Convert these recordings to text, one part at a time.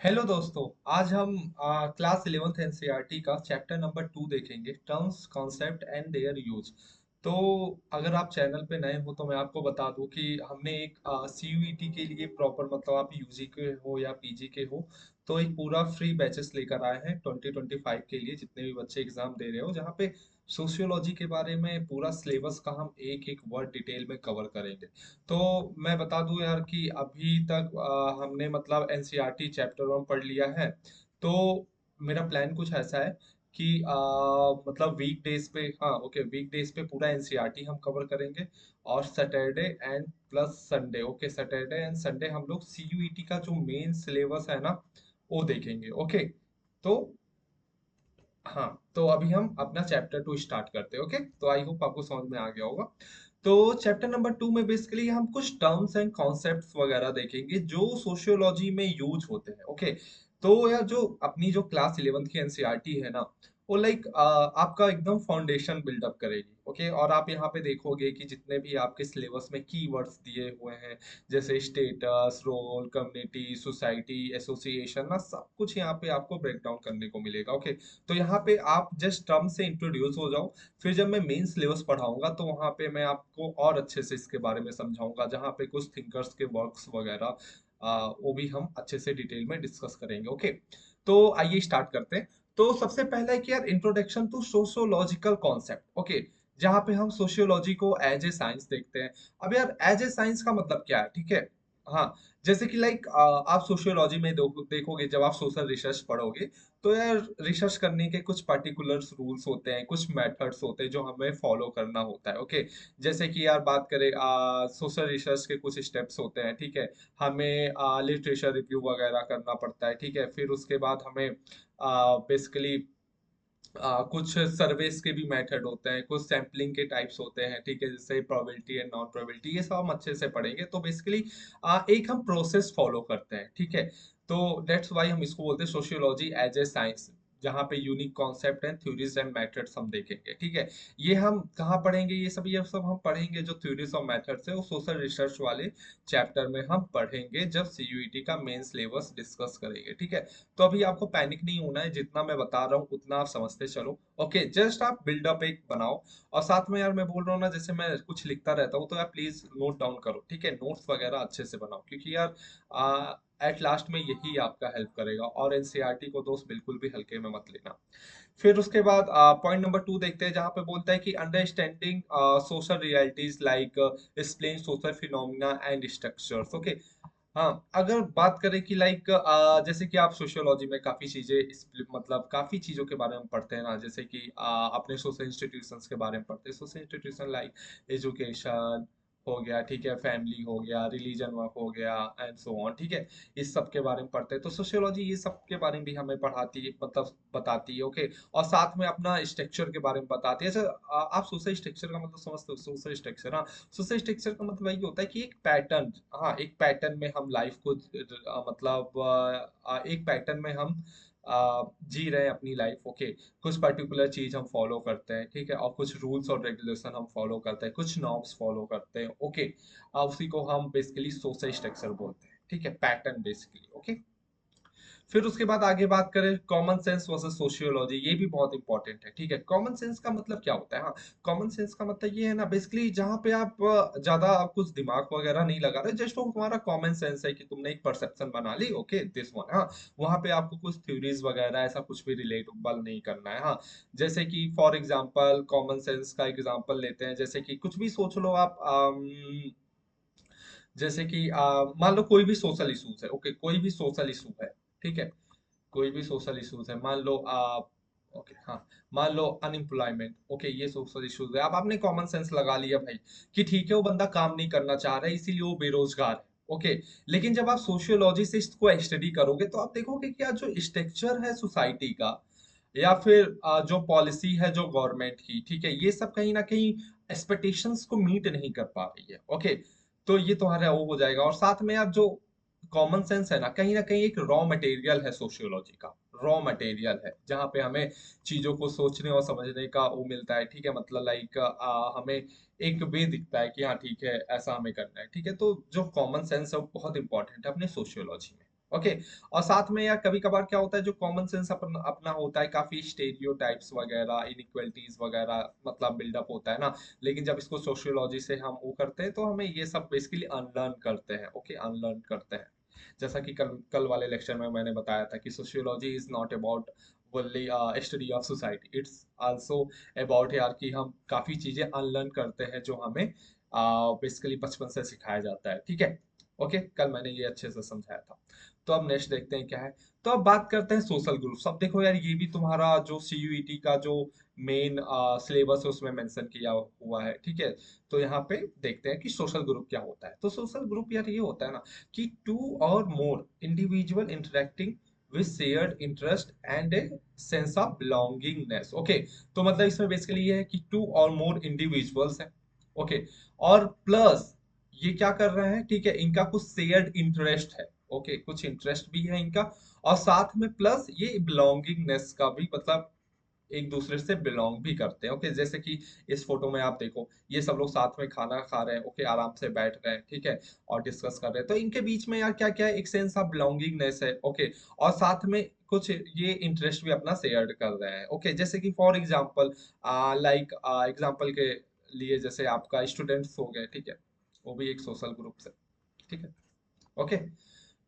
Hello दोस्तों। आज हम क्लास 11th एनसीईआरटी का चैप्टर नंबर 2 देखेंगे, terms concept and their use. तो अगर आप चैनल पे नए हो तो मैं आपको बता दूं कि हमने एक सीयूईटी के लिए प्रॉपर, मतलब आप यूजी के हो या पीजी के हो, तो एक पूरा फ्री बैचेस लेकर आए हैं 2025 के लिए, जितने भी बच्चे एग्जाम दे रहे हो, जहाँ पे सोशियोलॉजी के बारे में पूरा सिलेबस का हम एक एक वर्ड डिटेल में कवर करेंगे। तो मैं बता दूं यार कि अभी तक हमने मतलब एनसीईआरटी चैप्टर 1 पढ़ लिया है। तो मेरा प्लान कुछ ऐसा है कि मतलब वीक डेज पे, हाँ ओके, वीक डेज पे पूरा एनसीईआरटी हम कवर करेंगे, और Saturday and plus Sunday, okay, Saturday and Sunday हम लोग सीयूईटी का जो मेन सिलेबस है ना, वो देखेंगे। ओके, तो हाँ, तो अभी हम अपना चैप्टर 2 स्टार्ट करते हैं। ओके, तो आई होप आपको समझ में आ गया होगा। तो चैप्टर नंबर 2 में बेसिकली हम कुछ टर्म्स एंड कॉन्सेप्ट्स वगैरह देखेंगे जो सोशियोलॉजी में यूज होते हैं। ओके, तो यार जो अपनी जो क्लास 11th की एनसीईआरटी है ना, वो लाइक आपका एकदम फाउंडेशन बिल्डअप करेगी। ओके, और आप यहाँ पे देखोगे कि जितने भी आपके सिलेबस में कीवर्ड्स दिए हुए हैं, जैसे status, role, community, society, association ना, सब कुछ यहाँ पे आपको ब्रेक डाउन करने को मिलेगा। ओके, तो यहाँ पे आप जस्ट टर्म से इंट्रोड्यूस हो जाओ। फिर जब मैं मेन सिलेबस पढ़ाऊंगा तो वहाँ पे मैं आपको और अच्छे से इसके बारे में समझाऊंगा, जहाँ पे कुछ थिंकर्स के वर्क्स वगैरह वो भी हम अच्छे से डिटेल में डिस्कस करेंगे। ओके, तो आइए स्टार्ट करते हैं। तो सबसे पहला है कि यार introduction to sociological concept. Okay, जहाँ पे हम सोशियोलॉजी को एज ए साइंस देखते हैं। अब यार एज ए साइंस का मतलब क्या है, ठीक है। हाँ, जैसे कि लाइक आप सोशियोलॉजी में देखोगे, जब आप सोशल रिसर्च पढ़ोगे, तो यार रिसर्च करने के कुछ पर्टिकुलर रूल्स होते हैं, कुछ मेथड्स होते हैं जो हमें फॉलो करना होता है। ओके, जैसे कि यार बात करें सोशल रिसर्च के कुछ स्टेप्स होते हैं, ठीक है। हमें लिटरेचर रिव्यू वगैरह करना पड़ता है, ठीक है। फिर उसके बाद हमें बेसिकली कुछ सर्वेस के भी मेथड होते हैं, कुछ सैम्पलिंग के टाइप्स होते हैं, ठीक है, जैसे प्रोबेबिलिटी एंड नॉन प्रोबेबिलिटी, ये सब हम अच्छे से पढ़ेंगे। तो बेसिकली एक हम प्रोसेस फॉलो करते हैं, ठीक है। तो दैट्स वाई हम इसको बोलते हैं सोशियोलॉजी एज ए साइंस, जहाँ पे unique concept and theories and methods हम देखेंगे, ठीक है। ये हम कहाँ पढ़ेंगे, ये सब हम पढ़ेंगे जो थ्योरीज और मेथड्स है, वो सोशल रिसर्च वाले चैप्टर में हम पढ़ेंगे जब सीयूईटी का मेन सिलेबस डिस्कस करेंगे, ठीक है। तो अभी आपको पैनिक नहीं होना है, जितना मैं बता रहा हूँ उतना आप समझते चलो। ओके, जस्ट आप बिल्डअप एक बनाओ। और साथ में यार मैं बोल रहा हूँ ना, जैसे मैं कुछ लिखता रहता हूँ, तो यार प्लीज नोट डाउन करो, ठीक है। नोट्स वगैरह अच्छे से बनाओ, क्योंकि यार एट लास्ट में यही आपका हेल्प करेगा। और एनसीईआरटी को दोस्त बिल्कुल भी हल्के में मत लेना। फिर उसके बाद पॉइंट नंबर 2 देखते हैं, जहाँ पे बोलता है कि understanding social realities like explain social phenomena and structures. Okay, हाँ, अगर बात करें कि लाइक जैसे कि आप सोशियोलॉजी में काफी चीजें मतलब काफी चीजों के बारे में पढ़ते हैं ना, जैसे कि अपने सोशल इंस्टीट्यूशंस के बारे में पढ़ते हैं। सोशल इंस्टीट्यूशन लाइक एजुकेशन हो गया, ठीक है, फैमिली हो गया, रिलीजन वर्क हो गया, एंड सो ऑन, ठीक है। इस सब के बारे में पढ़ते हैं। तो सोशियोलॉजी ये सब के बारे में भी हमें पढ़ाती है, मतलब बताती है। ओके, और साथ में अपना स्ट्रक्चर के बारे में बताती है। अच्छा, आप सोशल स्ट्रक्चर का मतलब समझते हो? सोशल स्ट्रक्चर, हाँ, सोशल स्ट्रक्चर का मतलब यही होता है कि एक पैटर्न, हाँ, एक पैटर्न में हम लाइफ को मतलब एक पैटर्न में हम जी रहे हैं अपनी लाइफ। ओके, कुछ पर्टिकुलर चीज हम फॉलो करते हैं, ठीक है, और कुछ रूल्स और रेगुलेशन हम फॉलो करते हैं, कुछ नॉर्म्स फॉलो करते हैं। ओके, उसी को हम बेसिकली सोशल स्ट्रक्चर बोलते हैं, ठीक है, पैटर्न बेसिकली। ओके, फिर उसके बाद आगे बात करें कॉमन सेंस वर्सेस सोशियोलॉजी, ये भी बहुत इंपॉर्टेंट है, ठीक है। कॉमन सेंस का मतलब क्या होता है? हाँ, कॉमन सेंस का मतलब ये है ना, बेसिकली जहाँ पे आप ज्यादा कुछ दिमाग वगैरह नहीं लगा रहे, जस्ट वो तुम्हारा कॉमन सेंस है कि तुमने एक परसेप्शन बना ली, ओके, दिस वन, हाँ। वहां पे आपको कुछ थ्योरीज वगैरह ऐसा कुछ भी रिलेटेबल नहीं करना है, हाँ। जैसे कि फॉर एग्जाम्पल कॉमन सेंस का एग्जाम्पल लेते हैं, जैसे कि कुछ भी सोच लो आप, जैसे कि मान लो कोई भी सोशल इशूज है, ओके, कोई भी सोशल इशू है, ठीक है, कोई भी सोशल इश्यूज है, मान लो आप, ओके, हाँ, मान लो अनएम्प्लॉयमेंट, ओके, ये सोशल इश्यूज है। अब आपने कॉमन सेंस लगा लिया भाई कि ठीक है, वो बंदा काम नहीं करना चाह रहा है, इसीलिए वो बेरोजगार है। ओके, लेकिन जब आप सोशियोलॉजी से इसको स्टडी करोगे, तो आप देखोगे कि जो स्ट्रक्चर है सोसाइटी का, या फिर जो पॉलिसी है जो गवर्नमेंट की, ठीक है, ये सब कहीं ना कहीं एक्सपेक्टेशंस को मीट नहीं कर पा रही है। ओके, तो ये तुम्हारा वो हो जाएगा। और साथ में आप जो कॉमन सेंस है ना कहीं एक रॉ मटेरियल है सोशियोलॉजी का, रॉ मटेरियल है, जहाँ पे हमें चीजों को सोचने और समझने का वो मिलता है, ठीक है, मतलब लाइक हमें एक वे दिखता है कि हाँ ठीक है, ऐसा हमें करना है, ठीक है। तो जो कॉमन सेंस है वो बहुत इंपॉर्टेंट है अपने सोशियोलॉजी में। ओके। और साथ में यार कभी कभार क्या होता है, जो कॉमन सेंस अपना अपना होता है, काफी स्टेरियोटाइप्स वगैरह, इनइक्वलिटीज वगैरह मतलब बिल्डअप होता है ना। लेकिन जब इसको सोशियोलॉजी से हम वो करते हैं तो हमें ये सब बेसिकली अनलर्न करते हैं। ओके, अनलर्न करते हैं। जैसा कि कल कल वाले लेक्चर में मैंने बताया था कि sociology is not about only study of society, it's also about यार कि हम काफी चीजें अनलर्न करते हैं जो हमें बेसिकली बचपन से सिखाया जाता है। ठीक है। ओके, कल मैंने ये अच्छे से समझाया था। तो अब नेक्स्ट देखते हैं क्या है। तो अब बात करते हैं सोशल ग्रुप्स। अब देखो यार, ये भी तुम्हारा जो सीयूईटी का जो मेन सिलेबस है उसमें मेंशन किया हुआ है। ठीक है। तो यहाँ पे देखते हैं कि सोशल ग्रुप क्या होता है। तो सोशल ग्रुप यार ये होता है ना कि टू और more individual interacting with shared interest and A sense of belongingness. Okay. तो मतलब इसमें बेसिकली ये है कि टू और मोर इंडिविजुअल्स हैं। ओके। और प्लस ये क्या कर रहे हैं, ठीक है, इनका कुछ शेयर्ड इंटरेस्ट है। ओके, कुछ इंटरेस्ट भी है इनका। और साथ में प्लस ये बिलोंगिंगनेस का भी मतलब एक दूसरे से बिलोंग भी करते हैं। ओके, जैसे कि इस फोटो में आप देखो, ये सब लोग साथ में खाना खा रहे हैं। ओके, आराम से बैठ रहे हैं। ठीक है। और डिस्कस कर रहे हैं, तो इनके बीच में यार क्या क्या है, एक सेंस ऑफ बिलोंगिंगनेस है। ओके। और साथ में कुछ ये इंटरेस्ट भी अपना शेयर कर रहे हैं। ओके, जैसे कि फॉर एग्जाम्पल, लाइक एग्जाम्पल के लिए जैसे आपका स्टूडेंट्स हो गए। ठीक है, वो भी एक सोशल ग्रुप से। ठीक है। ओके।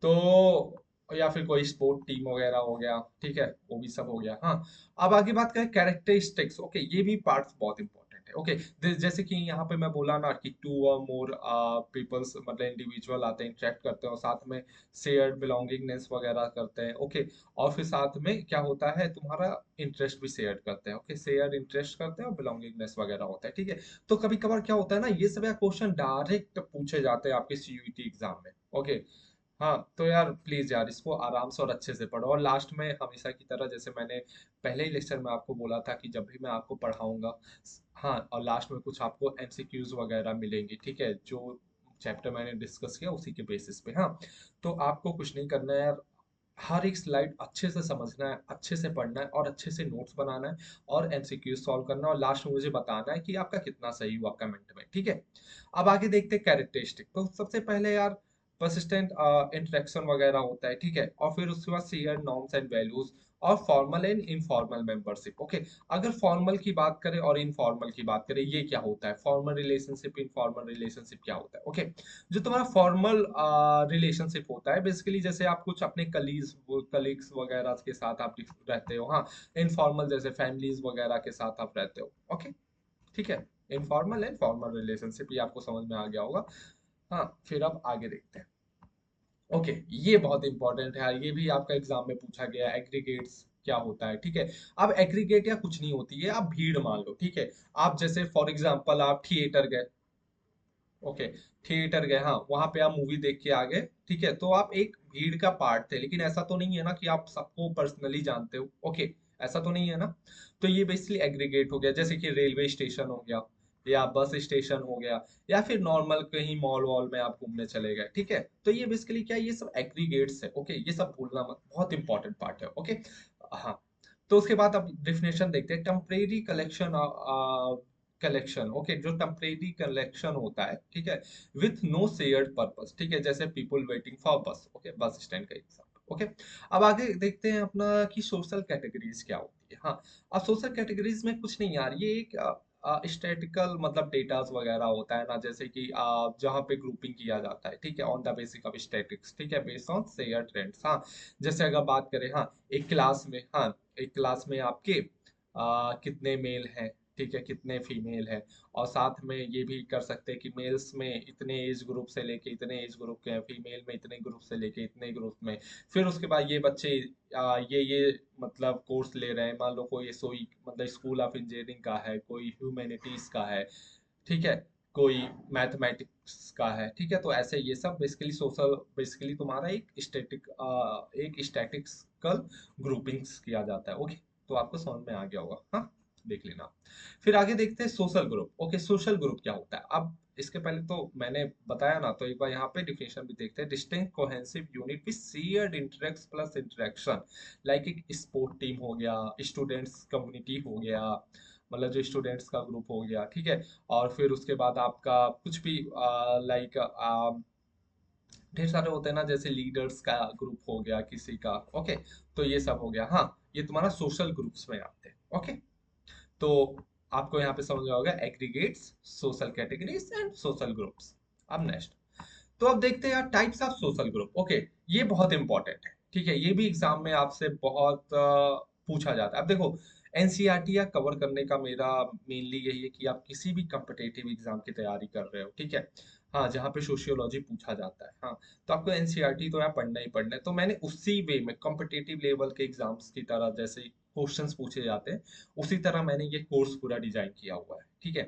तो या फिर कोई स्पोर्ट टीम वगैरह हो गया। ठीक है, वो भी सब हो गया। हाँ। अब आगे बात करें कैरेक्टरिस्टिक्स। ओके, ये भी पार्ट्स बहुत इंपॉर्टेंट है। ओके, जैसे कि यहाँ पे मैं बोला ना कि टू और मोर पीपल्स मतलब इंडिविजुअल आते हैं, इंटरेक्ट करते हैं और साथ में शेयर्ड बिलोंगिंगनेस वगैरह करते हैं। ओके। और फिर साथ में क्या होता है, तुम्हारा इंटरेस्ट भी शेयर करते हैं। ओके, शेयर इंटरेस्ट करते हैं और बिलोंगिंगनेस वगैरह होता है। ठीक है। तो कभी कभार क्या होता है ना, ये सब क्वेश्चन डायरेक्ट पूछे जाते हैं आपके सीयूईटी एग्जाम में। ओके। हाँ, तो यार प्लीज यार इसको आराम से और अच्छे से पढ़ो। और लास्ट में हमेशा की तरह, जैसे मैंने पहले ही लेक्चर में आपको बोला था कि जब भी मैं आपको पढ़ाऊंगा, हाँ, और लास्ट में कुछ आपको एमसीक्यूज वगैरह मिलेंगी। ठीक है, जो चैप्टर मैंने डिस्कस किया उसी के बेसिस पे। हाँ। तो आपको कुछ नहीं करना है यार, हर एक स्लाइड अच्छे से समझना है, अच्छे से पढ़ना है और अच्छे से नोट्स बनाना है और एमसीक्यू सॉल्व करना है, और लास्ट में मुझे बताना है कि आपका कितना सही हुआ कमेंट में। ठीक है। अब आगे देखते हैं कैरेक्टरिस्टिक। तो सबसे पहले यार परसिस्टेंट इंटरेक्शन वगैरह होता है। ठीक है। और फिर उसके बाद शेयर नॉर्म्स एंड वैल्यूज और formal and informal membership. Okay. अगर फॉर्मल की बात करें और इनफॉर्मल की बात करें, ये क्या होता है, फॉर्मल रिलेशनशिप, इनफॉर्मल रिलेशनशिप क्या होता है। ओके। जो तुम्हारा फॉर्मल रिलेशनशिप होता है, बेसिकली जैसे आप कुछ अपने कलीग्स वगैरह के साथ आप रहते हो। हाँ। इनफॉर्मल जैसे फैमिलीज वगैरह के साथ आप रहते हो। ओके। ठीक है। इनफॉर्मल एंड फॉर्मल रिलेशनशिप, ये आपको समझ में आ गया होगा। हाँ, फिर अब आगे देखते हैं। ओके, ये बहुत इंपॉर्टेंट है यार, ये भी आपका एग्जाम में पूछा गया, एग्रीगेट्स क्या होता है। ठीक है। अब एग्रीगेट या कुछ नहीं होती है, आप भीड़ मान लो। ठीक है। आप जैसे फॉर एग्जांपल आप थिएटर गए। ओके। थिएटर गए, हाँ, वहां पे आप मूवी देख के आ गए। ठीक है। तो आप एक भीड़ का पार्ट थे, लेकिन ऐसा तो नहीं है ना कि आप सबको पर्सनली जानते हो। ओके। ऐसा तो नहीं है ना। तो ये बेसिकली एग्रीगेट हो गया, जैसे कि रेलवे स्टेशन हो गया, या बस स्टेशन हो गया, या फिर नॉर्मल कहीं मॉल वॉल में आप घूमने चले गए। ठीक है। तो ये बेसिकली क्या है, ये सब एग्रीगेट्स है। ओके, ये सब भूलना मत, बहुत इंपॉर्टेंट पार्ट है। ओके। हाँ। तो उसके बाद अब डेफिनेशन देखते हैं। Temporary collection. ओके, जो टेम्परेरी कलेक्शन होता है। ठीक है। With no shared purpose. ठीक है, जैसे people waiting for bus. Okay, bus stand का एग्जाम्पल। ओके। अब आगे देखते हैं अपना कि सोशल कैटेगरीज क्या होती है। हाँ। अब सोशल कैटेगरीज में कुछ नहीं यार, ये एक स्टैटिकल मतलब डेटास वगैरह होता है ना, जैसे कि जहाँ पे ग्रुपिंग किया जाता है। ठीक है, on the basis of statics. ठीक है, बेस्ड ऑन शेयर ट्रेंड्स। हाँ। जैसे अगर बात करें, हाँ, एक क्लास में, हाँ, एक क्लास में आपके कितने मेल हैं, ठीक है, कितने फीमेल है। और साथ में ये भी कर सकते हैं कि मेल्स में इतने एज ग्रुप से लेके इतने एज ग्रुप के हैं, फीमेल में इतने ग्रुप से लेके इतने ग्रुप में। फिर उसके बाद ये बच्चे ये मतलब कोर्स ले रहे हैं, मान लो कोई सोई मतलब स्कूल ऑफ इंजीनियरिंग का है, कोई ह्यूमैनिटीज का है। ठीक है। कोई मैथमेटिक्स का है। ठीक है। तो ऐसे ये सब बेसिकली सोशल, बेसिकली तुम्हारा एक स्टैटिस्टिकल ग्रुपिंग्स किया जाता है। ओके। तो आपको समझ में आ गया होगा। हाँ, देख लेना। फिर आगे देखते हैं social group. Okay, social group क्या होता है। अब इसके पहले तो मैंने बताया ना, तो एक बार यहाँ पे डिफिनेशन भी देखते हैं। Distinct cohesive unit with shared interest plus interaction, like एक स्पोर्ट टीम हो गया, स्टूडेंट्स कम्युनिटी हो गया, मतलब जो स्टूडेंट्स का ग्रुप हो गया। ठीक है। और फिर उसके बाद आपका कुछ भी लाइक ढेर सारे होते हैं ना, जैसे लीडर्स का ग्रुप हो गया किसी का। ओके, तो ये सब हो गया। हाँ, ये तुम्हारा सोशल ग्रुप्स में आते हैं। ओके, तो आपको यहाँ पे समझ में होगा aggregates, social categories and social groups. अब नेक्स्ट, तो अब देखते हैं यार types of social group. Okay, ये बहुत इंपॉर्टेंट है। ठीक है, ये भी एग्जाम में आपसे बहुत पूछा जाता है। अब देखो, एनसीईआरटी या कवर करने का मेरा मेनली यही है कि आप किसी भी कम्पिटेटिव एग्जाम की तैयारी कर रहे हो, ठीक है, हाँ, जहाँ पे सोशियोलॉजी पूछा जाता है, हाँ, तो आपको एनसीईआरटी तो यार पढ़ना ही पढ़ना है। तो मैंने उसी वे में कॉम्पिटिटिव लेवल के एग्जाम्स की तरह जैसे क्वेश्चंस पूछे जाते हैं, उसी तरह मैंने ये कोर्स पूरा डिजाइन किया हुआ है। ठीक है,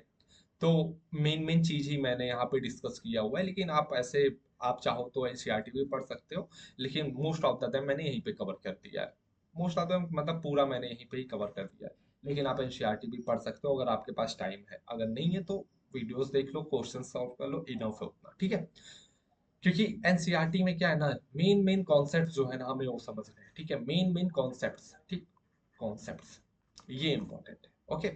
तो मेन मेन चीज ही मैंने यहाँ पे डिस्कस किया हुआ है, लेकिन आप ऐसे आप चाहो तो एनसीईआरटी भी पढ़ सकते हो, लेकिन मोस्ट ऑफ द टाइम मैंने यहीं पे कवर कर दिया है। मोस्ट ऑफ द मतलब पूरा मैंने यहीं पे ही कवर कर दिया है, लेकिन आप एनसीईआरटी भी पढ़ सकते हो अगर आपके पास टाइम है। अगर नहीं है तो वीडियोस देख लो, क्वेश्चन सॉल्व कर लो, इनफ है उतना। ठीक है, क्योंकि एनसीईआरटी में क्या है ना, मेन मेन कॉन्सेप्ट जो है ना हमें वो समझने हैं। ठीक है, मेन मेन कॉन्सेप्ट्स, ठीक, कॉन्सेप्ट्स, ये इंपॉर्टेंट है। ओके,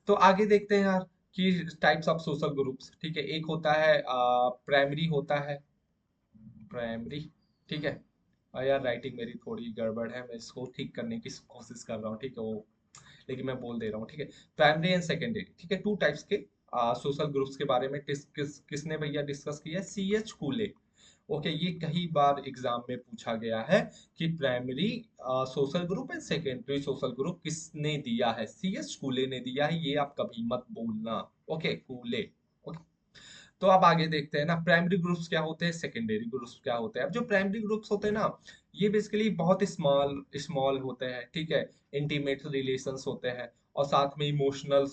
तो आगे देखते हैं यार कि टाइप्स ऑफ सोशल ग्रुप्स। ठीक है, एक होता है प्राइमरी, होता है प्राइमरी। ठीक है, यार राइटिंग मेरी थोड़ी गड़बड़ है, मैं इसको ठीक करने की कोशिश कर रहा हूँ। ठीक है, वो लेकिन मैं बोल दे रहा हूँ। ठीक है, प्राइमरी एंड सेकेंडरी। ठीक है, टू टाइप्स के सोशल ग्रुप्स के बारे में किसने भैया डिस्कस किया है? CH कूले। ओके, ये कई बार एग्जाम में पूछा गया है कि primary social group and secondary social group किसने दिया है? CH कूले ने दिया है, ये आप कभी मत भूलना। ओके, कूले। ओके, तो अब आगे देखते हैं ना, प्राइमरी ग्रुप्स क्या होते हैं, सेकेंडरी ग्रुप्स क्या होते हैं। अब जो प्राइमरी ग्रुप्स होते हैं ना, ये बेसिकली बहुत स्मॉल स्मॉल होते हैं। ठीक है, इंटीमेट रिलेशंस होते हैं, और साथ में इमोशनल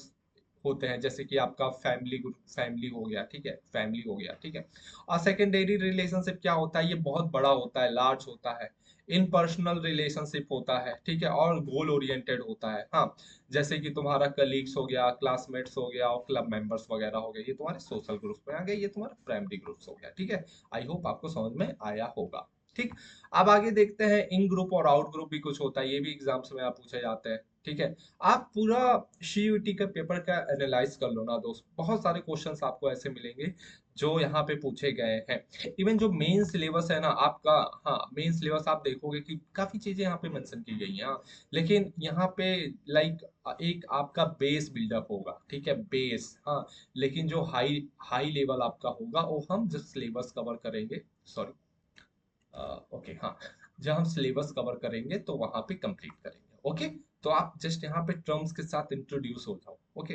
होते हैं, जैसे कि आपका फैमिली ग्रुप, फैमिली हो गया। ठीक है, फैमिली हो गया। ठीक है, और सेकेंडरी रिलेशनशिप क्या होता है, ये बहुत बड़ा होता है, लार्ज होता है, इन पर्सनल रिलेशनशिप होता है। ठीक है, और गोल ओरिएंटेड होता है। हाँ, जैसे कि तुम्हारा कलीग्स हो गया, क्लासमेट्स हो गया, और क्लब मेंबर्स वगैरह हो गए, ये तुम्हारे सोशल ग्रुप्स में आ गए, ये तुम्हारा प्राइमरी ग्रुप्स हो गया। ठीक है, आई होप आपको समझ में आया होगा। ठीक, अब आगे देखते हैं इन ग्रुप और आउट ग्रुप भी कुछ होता है, ये भी एग्जाम्स में आप पूछे जाते हैं। ठीक है, आप पूरा सीयूईटी का पेपर का एनालाइज कर लो ना दोस्त, बहुत सारे क्वेश्चंस आपको ऐसे मिलेंगे जो यहाँ पे पूछे गए हैं। इवन जो मेन सिलेबस है ना आपका, हाँ, मेन सिलेबस आप देखोगे कि काफी चीजें यहाँ पे मेंशन की गई हैं, हाँ, लेकिन यहाँ पे लाइक एक आपका बेस बिल्डअप होगा। ठीक है, बेस, हाँ, लेकिन जो हाई हाई लेवल आपका होगा वो हम जब सिलेबस कवर करेंगे, सॉरी, ओके, हाँ, जब हम सिलेबस कवर करेंगे तो वहां पे कंप्लीट करेंगे। ओके, तो आप जस्ट यहाँ पे टर्म्स के साथ इंट्रोड्यूस हो जाओ। ओके,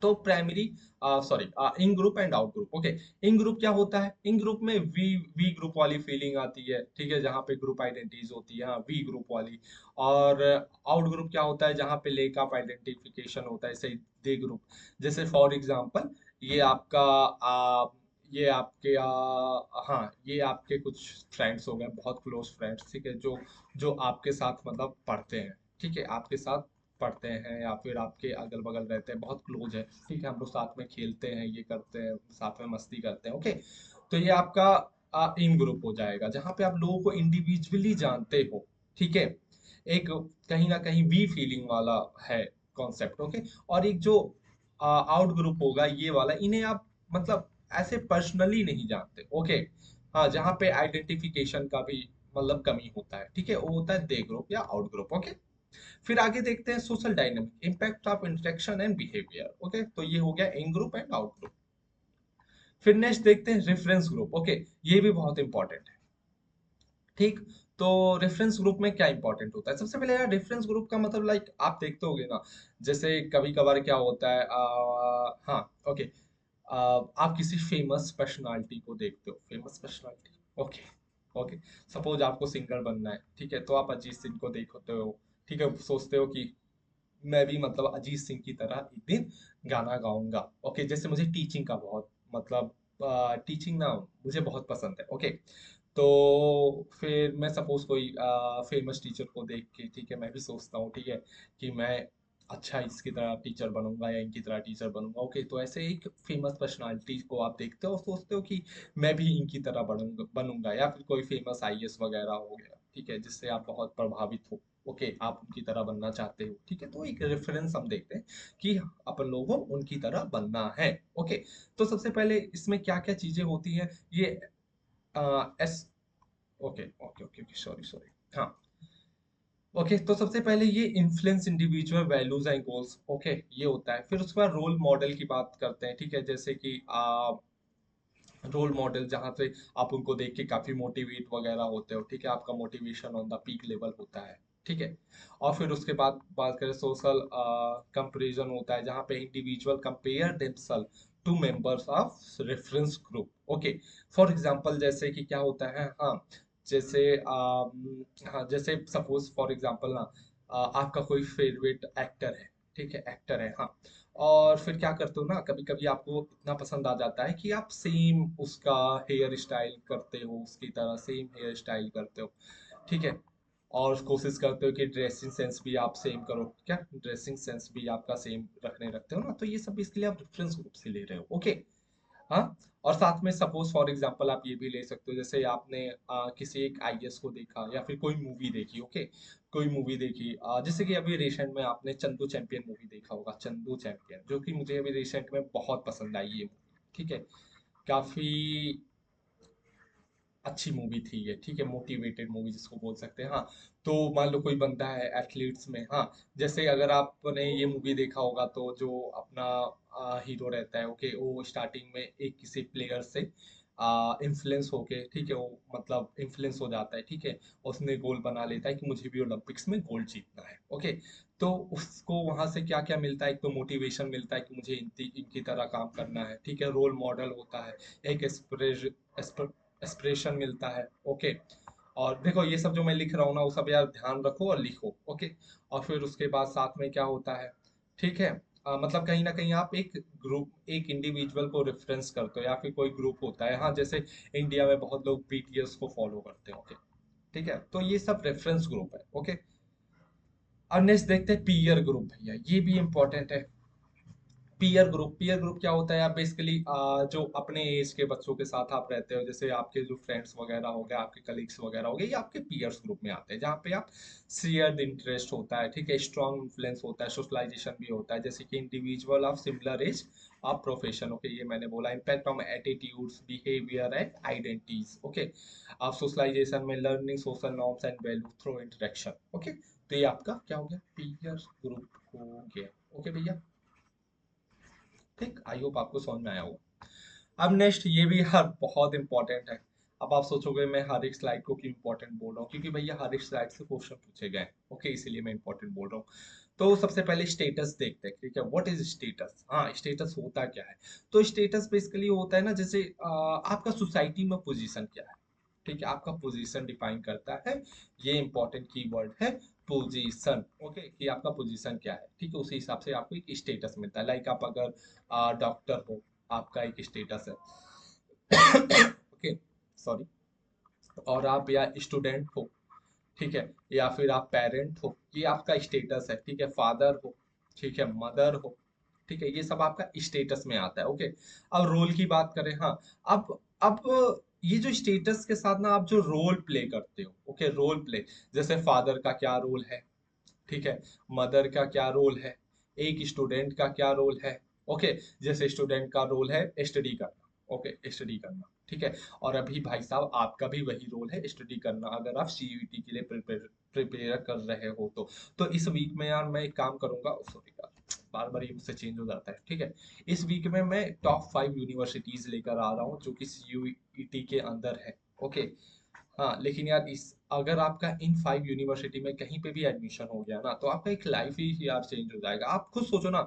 तो primary, sorry, in group and out group. Okay, in group क्या होता है? इन ग्रुप में वी वी ग्रुप वाली फीलिंग आती है। ठीक है, जहाँ पे ग्रुप आइडेंटिटीज होती है, हाँ, वी ग्रुप वाली। और आउट ग्रुप क्या होता है? जहाँ पे लेक ऑफ आइडेंटिफिकेशन होता है, जैसे दे ग्रुप। जैसे फॉर एग्जांपल, ये आपका ये आपके हाँ, ये आपके कुछ फ्रेंड्स हो गए, बहुत क्लोज फ्रेंड्स। ठीक है, जो जो आपके साथ मतलब पढ़ते हैं। ठीक है, आपके साथ पढ़ते हैं या फिर आपके अगल बगल रहते हैं, बहुत क्लोज है। ठीक है, हम लोग साथ में खेलते हैं, ये करते हैं, साथ में मस्ती करते हैं। ओके, तो ये आपका इन ग्रुप हो जाएगा, जहाँ पे आप लोगों को इंडिविजुअली जानते हो। ठीक है, एक कहीं ना कहीं वी फीलिंग वाला है कॉन्सेप्ट। ओके, और एक जो आउट ग्रुप होगा ये वाला, इन्हें आप मतलब ऐसे पर्सनली नहीं जानते। ओके, हाँ, जहाँ पे आइडेंटिफिकेशन का भी मतलब कमी होता है। ठीक है, वो होता है दे ग्रुप या आउट ग्रुप। ओके, फिर आगे देखते हैं social dynamic, impact of interaction and behaviour. Okay, तो ये हो गया इन ग्रुप एंड आउट ग्रुप। फिर नेक्स्ट देखते हैं रेफरेंस ग्रुप। ओके, ये भी बहुत इंपॉर्टेंट है। ठीक, तो रेफरेंस ग्रुप में क्या इंपॉर्टेंट होता है? सबसे पहले यार रेफरेंस ग्रुप का मतलब लाइक आप देखते होगे ना, जैसे कभी कभार क्या होता है, हाँ, ओके, आप किसी फेमस पर्सनालिटी को देखते हो, famous personality. Okay, okay, suppose आपको सिंगर बनना है। ठीक है, तो आप अरिजीत सिंह को देखते हो। ठीक है, सोचते हो कि मैं भी मतलब अरिजीत सिंह की तरह एक दिन गाना गाऊंगा। ओके, जैसे मुझे टीचिंग का बहुत मतलब टीचिंग ना मुझे बहुत पसंद है। ओके, तो फिर मैं सपोज कोई फेमस टीचर को देख के, ठीक है, मैं भी सोचता हूँ, ठीक है, कि मैं अच्छा इसकी तरह टीचर बनूंगा या इनकी तरह टीचर बनूंगा। ओके, तो ऐसे एक फेमस पर्सनालिटी को आप देखते हो और सोचते हो कि मैं भी इनकी तरह बनूंगा बनूंगा, या फिर कोई फेमस आईएएस वगैरह हो गया। ठीक है, जिससे आप बहुत प्रभावित हो। ओके, आप उनकी तरह बनना चाहते हो। ठीक है, तो एक रेफरेंस हम देखते हैं कि अपन लोगों को उनकी तरह बनना है। ओके, तो सबसे पहले इसमें क्या क्या चीजें होती हैं, ये S okay okay okay okay, sorry sorry. हाँ, ओके, तो सबसे पहले ये influence individual values and goals, okay, ये होता है। फिर उसके बाद रोल मॉडल की बात करते हैं, ठीक है, जैसे कि रोल मॉडल जहाँ से आप उनको देख के काफी मोटिवेट वगैरह होते हो, ठीक है, आपका motivation on the peak level होता है, ठीक है। और फिर उसके बाद बात करें सोशल कंपैरिजन होता है, जहाँ पे individual compare themselves to members of reference group, okay. For example जैसे कि क्या होता है, हाँ, जैसे हाँ, जैसे सपोज फॉर एग्जांपल ना, आपका कोई फेवरेट एक्टर है, ठीक है, एक्टर है, हाँ। और फिर क्या करते हो ना, कभी कभी आपको इतना पसंद आ जाता है कि आप सेम उसका हेयर स्टाइल करते हो, उसकी तरह सेम हेयर स्टाइल करते हो, ठीक है। और कोशिश करते हो कि ड्रेसिंग सेंस भी आप सेम करो, क्या ड्रेसिंग सेंस भी आपका सेम रखने रखते हो ना, तो ये सब इसके लिए आप रेफरेंस ग्रुप से ले रहे हो, ओके। हाँ, और साथ में सपोज फॉर एग्जांपल आप ये भी ले सकते हो, जैसे आपने किसी एक आईएएस को देखा या फिर कोई मूवी देखी, ओके, कोई मूवी देखी, जैसे कि अभी रिसेंट में आपने चंदू चैंपियन मूवी देखा होगा, चंदू चैंपियन, जो कि मुझे अभी रिसेंट में बहुत पसंद आई ये मूवी, ठीक है। काफी अच्छी मूवी थी ये, ठीक है, मोटिवेटेड मूवी जिसको बोल सकते हैं, हाँ। तो मान लो कोई बंदा है एथलीट्स में, हाँ, जैसे अगर आपने ये मूवी देखा होगा तो जो अपना हीरो रहता है, ओके, वो स्टार्टिंग में एक किसी प्लेयर से इन्फ्लुएंस होके, ठीक है, वो मतलब इन्फ्लुएंस हो जाता है, ठीक है। उसने गोल बना लेता है कि मुझे भी ओलंपिक्स में गोल्ड जीतना है, ओके। तो उसको वहां से क्या क्या मिलता है, एक तो मोटिवेशन मिलता है कि मुझे इनकी तरह काम करना है, ठीक है, रोल मॉडल होता है, एक एस्पिरेशन मिलता है, ओके। और देखो ये सब जो मैं लिख रहा हूँ ना, वो सब यार ध्यान रखो और लिखो, ओके। और फिर उसके बाद साथ में क्या होता है, ठीक है, मतलब कहीं ना कहीं आप एक ग्रुप, एक इंडिविजुअल को रेफरेंस करते हो या फिर कोई ग्रुप होता है, हाँ, जैसे इंडिया में बहुत लोग बीटीएस को फॉलो करते हैं, ओके, ठीक है, तो ये सब रेफरेंस ग्रुप है, ओके। अब नेक्स्ट देखते हैं पीयर ग्रुप, भैया ये भी इंपॉर्टेंट है। पीयर ग्रुप क्या होता है, आप बेसिकली जो अपने एज के बच्चों के साथ आप रहते हो, जैसे आपके जो फ्रेंड्स वगैरह हो गए, आपके कलीग्स वगैरह हो गए, ये आपके पीयर्स ग्रुप में आते हैं, जहाँ पे आप शेयर्ड इंटरेस्ट होता है, ठीक है, स्ट्रॉन्ग इन्फ्लुएंस होता है, सोशलाइजेशन भी होता है, जैसे कि individual of similar age of profession, okay, ये मैंने बोला, impact on attitudes behaviour and identities, okay. आप सोशलाइजेशन में learning social norms and value through interaction, okay. तो ये आपका क्या हो गया, पीयर ग्रुप हो गया, ओके भैया, ठीक, आई होप आपको समझ में आया होगा। अब नेक्स्ट ये भी यार बहुत इंपॉर्टेंट है। अब आप सोचोगे मैं हर एक स्लाइड को क्यों इंपॉर्टेंट बोल रहा हूँ, क्योंकि भैया हर एक स्लाइड से क्वेश्चन पूछे गए, ओके, इसीलिए मैं इंपॉर्टेंट बोल रहा हूँ। तो सबसे पहले स्टेटस देखते हैं, ठीक है, व्हाट इज स्टेटस, हाँ, स्टेटस होता क्या है। तो स्टेटस बेसिकली होता है ना, जैसे आपका सोसाइटी में पोजीशन क्या है, ठीक है, आपका पोजीशन डिफाइन करता है, ये इंपॉर्टेंट कीवर्ड है, पोजीशन, ओके, कि आपका पोजीशन क्या है, ठीक है, उसी हिसाब से आपको एक स्टेटस मिलता है। लाइक आप अगर डॉक्टर हो, आपका एक स्टेटस है, ओके, सॉरी। और आप या स्टूडेंट हो, ठीक है, या फिर आप पेरेंट हो, ये आपका स्टेटस है, ठीक है, फादर हो, ठीक है, मदर हो, ठीक है, ये सब आपका स्टेटस में आता है, ओके। अब रोल की बात करें, हाँ, अब ये जो स्टेटस के साथ ना आप जो रोल प्ले करते हो, ओके, रोल प्ले, जैसे फादर का क्या रोल है, ठीक है, मदर का क्या रोल है, एक स्टूडेंट का क्या रोल है, ओके। जैसे स्टूडेंट का रोल है स्टडी करना, ओके, स्टडी करना, ठीक है। और अभी भाई साहब आपका भी वही रोल है, स्टडी करना, अगर आप सीयूईटी के लिए प्रिपेयर कर रहे हो तो इस वीक में यार मैं एक काम करूंगा, सॉरी यार, बार बार ये मुझसे चेंज हो जाता है, ठीक है। इस वीक में मैं टॉप 5 यूनिवर्सिटीज लेकर आ रहा हूँ जो कि सीयूईटी के अंदर है, ओके। हाँ, लेकिन यार इस अगर आपका इन 5 यूनिवर्सिटी में कहीं पे भी एडमिशन हो गया ना, तो आपका एक लाइफ ही यार चेंज हो जाएगा। आप खुद सोचो ना,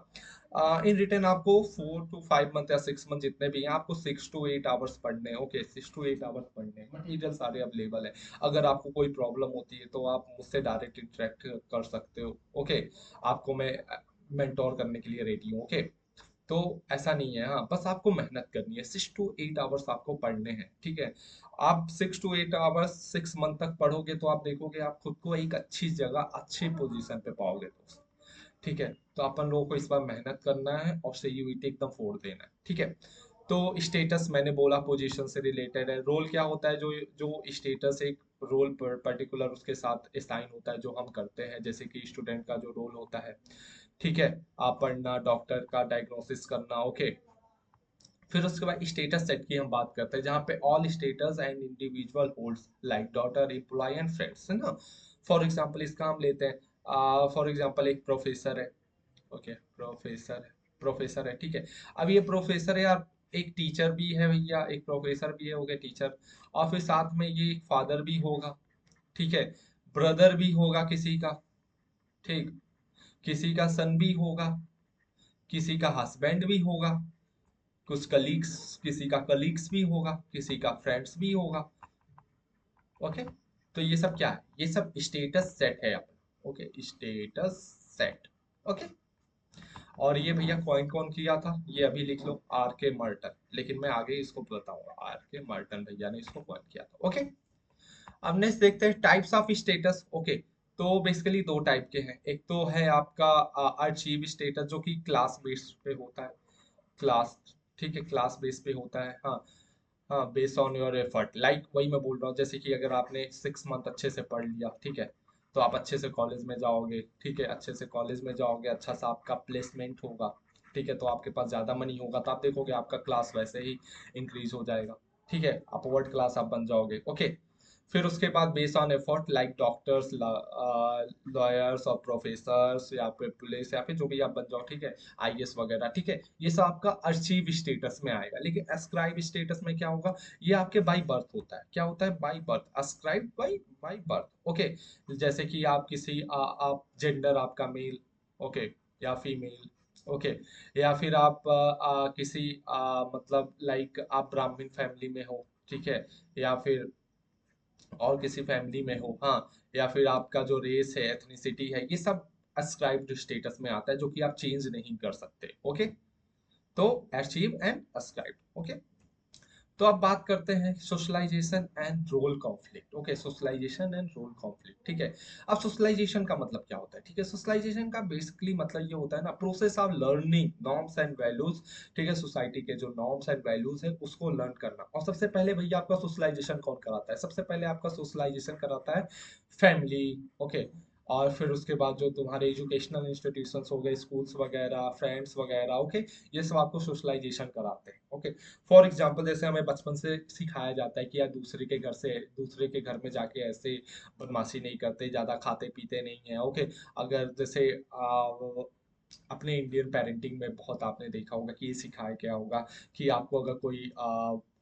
इन रिटर्न आपको 4 to 5 मंथ या 6 मंथ जितने भी हैं, आपको 6 to 8 आवर्स पढ़ने हैं, ओके, 6 to 8 आवर्स पढ़ने हैं, मटीरियल सारे अवेलेबल है। अगर आपको कोई प्रॉब्लम होती है तो आप मुझसे डायरेक्ट इंटरेक्ट कर सकते हो, ओके। आपको मैं मेंटोर करने के लिए रेडी हूँ, ओके। तो ऐसा नहीं है, हाँ, बस आपको मेहनत करनी है, 6 to 8 आवर्स आपको पढ़ने हैं, ठीक है। आप 6 to 8 आवर्स 6 मंथ तक पढ़ोगे तो आप देखोगे आप खुद को एक अच्छी जगह, अच्छी पोजीशन पे पाओगे दोस्त, ठीक है। तो अपन लोगों को इस बार मेहनत करना है और सीयूईटी एकदम फोड़ देना है, ठीक है। तो स्टेटस मैंने बोला पोजीशन से रिलेटेड है। रोल क्या होता है, जो जो स्टेटस एक रोल पर्टिकुलर उसके साथ असाइन होता है जो हम करते हैं, जैसे कि स्टूडेंट का जो रोल होता है, ठीक है, आप पढ़ना, डॉक्टर का डायग्नोसिस करना, ओके। फिर उसके बाद स्टेटस सेट की हम बात करते हैं, जहाँ पे all status and individual holds like daughter, employ and friends, है ना। फॉर एग्जाम्पल इसका हम लेते हैं, फॉर एग्जाम्पल एक प्रोफेसर है। ओके, प्रोफेसर है, ठीक है। अब ये प्रोफेसर है यार, एक टीचर भी है भैया, एक प्रोफेसर भी है, हो गया टीचर, और फिर साथ में ये फादर भी होगा, ठीक है। ब्रदर भी होगा किसी का, ठीक, किसी का सन भी होगा, किसी का हस्बैंड भी होगा, कुछ कलीग्स, किसी का कलीग्स भी होगा, किसी का फ्रेंड्स भी होगा। ओके, तो ये सब क्या है, ये सब स्टेटस सेट है अपना। Okay, status set. ओके, और ये भैया कॉइन कौन किया था, ये अभी लिख लो, आर के मर्टन, लेकिन मैं आगे इसको बताऊंगा, आर के मर्टन भैया ने इसको कॉइन किया था। ओके, अब नेक्स्ट देखते हैं टाइप्स ऑफ स्टेटस। ओके, तो बेसिकली दो टाइप के हैं, एक तो है आपका अचीव स्टेटस, जो कि क्लास बेस्ड पे होता है, क्लास, ठीक है, क्लास बेस पे होता है, हाँ। हाँ, based on your effort, like वही मैं बोल रहा हूँ, जैसे कि अगर आपने 6 मंथ अच्छे से पढ़ लिया, ठीक है, तो आप अच्छे से कॉलेज में जाओगे, ठीक है, अच्छे से कॉलेज में जाओगे, अच्छा सा आपका प्लेसमेंट होगा, ठीक है, तो आपके पास ज़्यादा मनी होगा, तो आप देखोगे आपका क्लास वैसे ही इंक्रीज हो जाएगा, ठीक है, अपवर्ड क्लास आप बन जाओगे। ओके, फिर उसके बाद based on effort like doctors, lawyers और प्रोफेसर्स, या फिर पुलिस, या फिर जो भी आप बन जाओ, ठीक है, आईएएस वगैरह, ठीक है, ये सब आपका अचीव स्टेटस में आएगा। लेकिन एस्क्राइब स्टेटस में क्या होगा, ये आपके बाई बर्थ होता है, क्या होता है, by birth, ascribe by by birth. Okay, जैसे कि आप किसी आप जेंडर आपका मेल, ओके, या फीमेल, ओके, या फिर आप किसी मतलब लाइक आप ब्राह्मण फैमिली में हो, ठीक है, या फिर और किसी फैमिली में हो, हाँ, या फिर आपका जो रेस है, एथनिसिटी है, ये सब अस्क्राइब्ड स्टेटस में आता है, जो कि आप चेंज नहीं कर सकते। ओके, तो अचीव एंड अस्क्राइब्ड। ओके, तो अब बात करते हैं socialization and role conflict. Okay, socialization and role conflict, ठीक है। अब सोशलाइजेशन का मतलब क्या होता है, ठीक है, सोशलाइजेशन का बेसिकली मतलब ये होता है ना, process of learning norms and values, ठीक है, सोसाइटी के जो नॉर्म्स एंड वैल्यूज है उसको लर्न करना। और सबसे पहले भैया आपका सोशलाइजेशन कौन कराता है, सबसे पहले आपका सोशलाइजेशन कराता है फैमिली। ओके, और फिर उसके बाद जो तुम्हारे एजुकेशनल इंस्टीट्यूशंस हो गए, स्कूल्स वगैरह, फ्रेंड्स वगैरह, ओके, ये सब आपको सोशलाइजेशन कराते हैं। ओके, फॉर एग्जाम्पल जैसे हमें बचपन से सिखाया जाता है कि यार दूसरे के घर में जाके ऐसे बदमाशी नहीं करते, ज्यादा खाते पीते नहीं है। ओके, अगर जैसे अपने इंडियन पेरेंटिंग में बहुत आपने देखा होगा कि ये सिखाया गया होगा कि आपको अगर कोई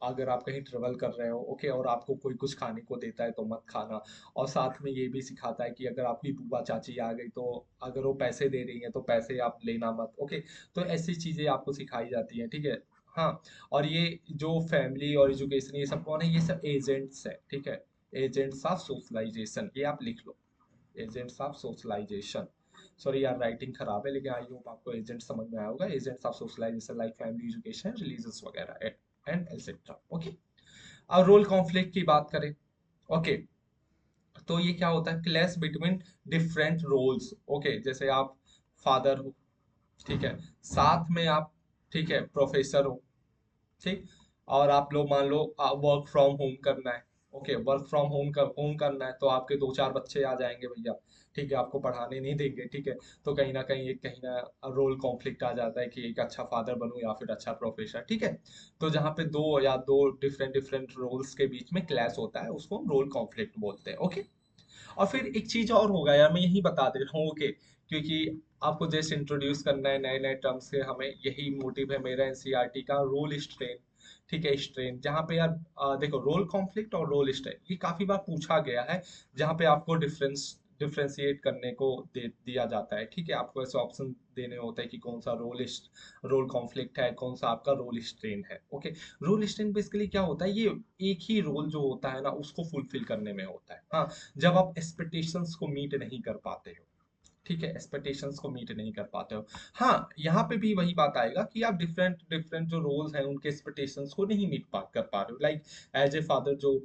अगर आप कहीं ट्रेवल कर रहे हो, ओके, और आपको कोई कुछ खाने को देता है तो मत खाना। और साथ में ये भी सिखाता है कि अगर आपकी बुआ चाची आ गई तो अगर वो पैसे दे रही हैं तो पैसे आप लेना मत। ओके, तो ऐसी चीजें आपको सिखाई जाती हैं, ठीक है, हाँ। और ये जो फैमिली और एजुकेशन, ये सब कौन है, ये सब एजेंट्स है, ठीक है, एजेंट्स ऑफ सोशलाइजेशन, ये आप लिख लो, एजेंट्स ऑफ सोशलाइजेशन। सॉरी यार, राइटिंग खराब है, लेकिन आई होप आपको एजेंट समझ में आया होगा, agents of socialization like family, education, religious वगैरह एंड एटसेट्रा। ओके, अब रोल कॉन्फ्लिक्ट की बात करें। ओके, तो ये क्या होता है, clash between different roles. Okay, जैसे आप फादर हो, ठीक है, साथ में आप, ठीक है, प्रोफेसर हो, ठीक, और आप लोग मान लो वर्क फ्रॉम होम करना है। ओके, वर्क फ्रॉम होम करना है, तो आपके दो चार बच्चे आ जाएंगे भैया, ठीक है, आपको पढ़ाने नहीं देंगे, ठीक है, तो कहीं ना रोल कॉन्फ्लिक्ट आ जाता है कि एक अच्छा फादर बनूं या फिर अच्छा प्रोफेसर, ठीक है। तो जहाँ पे दो डिफरेंट डिफरेंट रोल्स के बीच में क्लैश होता है, उसको हम रोल कॉन्फ्लिक्ट बोलते हैं। ओके, और फिर एक चीज और होगा यार, मैं यही बता दे रहा हूँ, ओके, क्योंकि आपको जस्ट इंट्रोड्यूस करना है नए नए टर्म्स से, हमें यही मोटिव है मेरा एनसीईआरटी का, रोल स्ट्रेन, ठीक है, स्ट्रेन, जहाँ पे यार देखो, रोल कॉन्फ्लिक्ट और रोल स्ट्रेन ये काफी बार पूछा गया है, जहाँ पे आपको डिफ्रेंशिएट करने को दिया जाता है, ठीक है, आपको ऐसे ऑप्शन देने होते हैं कि कौन सा रोल कॉन्फ्लिक्ट है, कौन सा आपका रोल स्ट्रेन है। ओके, रोल स्ट्रेन बेसिकली क्या होता है, ये एक ही रोल जो होता है ना उसको फुलफिल करने में होता है, हाँ, जब आप एक्सपेक्टेशंस को मीट नहीं कर पाते हो, ठीक है, एक्सपेक्टेशंस को मीट नहीं कर पाते हो। हाँ, यहाँ पे भी वही बात आएगा कि आप डिफरेंट डिफरेंट जो रोल्स हैं उनके एक्सपेक्टेशंस को नहीं मीट कर पा रहे हो, लाइक एज ए फादर जो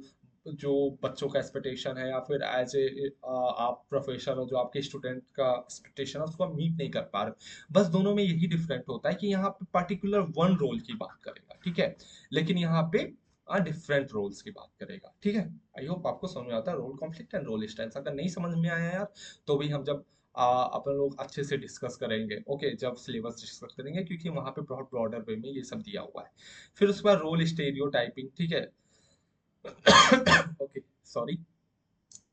जो बच्चों का एक्सपेक्टेशन है, या फिर एज ए आप प्रोफेसर हो, जो आपके स्टूडेंट का एक्सपेक्टेशन है उसको आप मीट नहीं कर पा रहे हो। बस दोनों में यही डिफरेंट होता है कि यहाँ पे पर्टिकुलर वन रोल की बात करेगा, ठीक है, लेकिन यहाँ पे डिफरेंट रोल्स की बात करेगा, ठीक है। आई होप आपको समझ में आता है role conflict and role styles. अगर नहीं समझ में आया यार, तो भी हम जब अपन लोग अच्छे से डिस्कस करेंगे, ओके, जब सिलेबस डिस्कस करेंगे, क्योंकि वहाँ पे बहुत ब्रॉडर वे में ये सब दिया हुआ है। फिर उसके बाद रोल स्टेरियोटाइपिंग, ठीक है। Okay, sorry.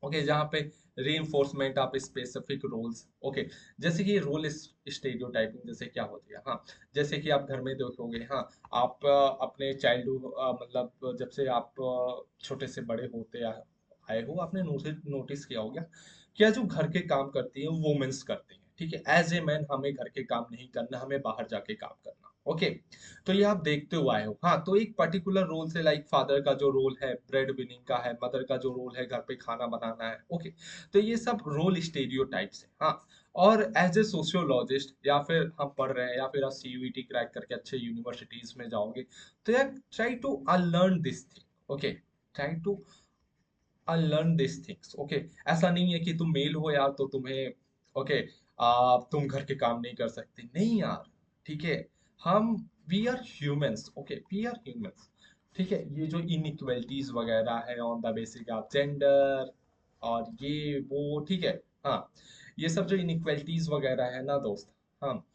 ओके, जहाँ पे reinforcement of specific roles, okay. जैसे कि रोल स्टेरियोटाइपिंग जैसे क्या होती है, हाँ। जैसे कि आप घर में देखोगे, हाँ। आप अपने चाइल्डहुड, मतलब जब से आप छोटे से बड़े होते आए हो, आपने नोटिस किया होगा क्या, जो घर के काम करती है वुमेन्स करती हैं, ठीक है। एज ए मैन हमें घर के काम नहीं करना, हमें बाहर जाके काम करना, ओके। तो ये आप देखते हुए आए हो, हाँ। तो एक पर्टिकुलर रोल से, लाइक फादर का जो रोल है ब्रेड विनिंग का है, मदर का जो रोल है घर पे खाना बनाना है, ओके। तो ये सब रोल स्टेरियोटाइप्स है, हाँ। और एज ए सोशियोलॉजिस्ट, या फिर हम पढ़ रहे हैं, या फिर आप सीयूईटी क्रैक करके अच्छे यूनिवर्सिटीज में जाओगे, तो यार try to unlearn this thing, okay. Try to unlearn this things, okay. ऐसा नहीं है कि तुम मेल हो यार तो तुम्हें, ओके, तुम घर के काम नहीं कर सकते, नहीं यार, ठीक है। हम, we are humans, okay, we are humans, ठीक है। ये जो इनइक्वलिटीज वगैरह है on the basis of gender और ये वो, ठीक है, हाँ। ये सब जो इनइक्वलिटीज वगैरह है ना दोस्त, हाँ,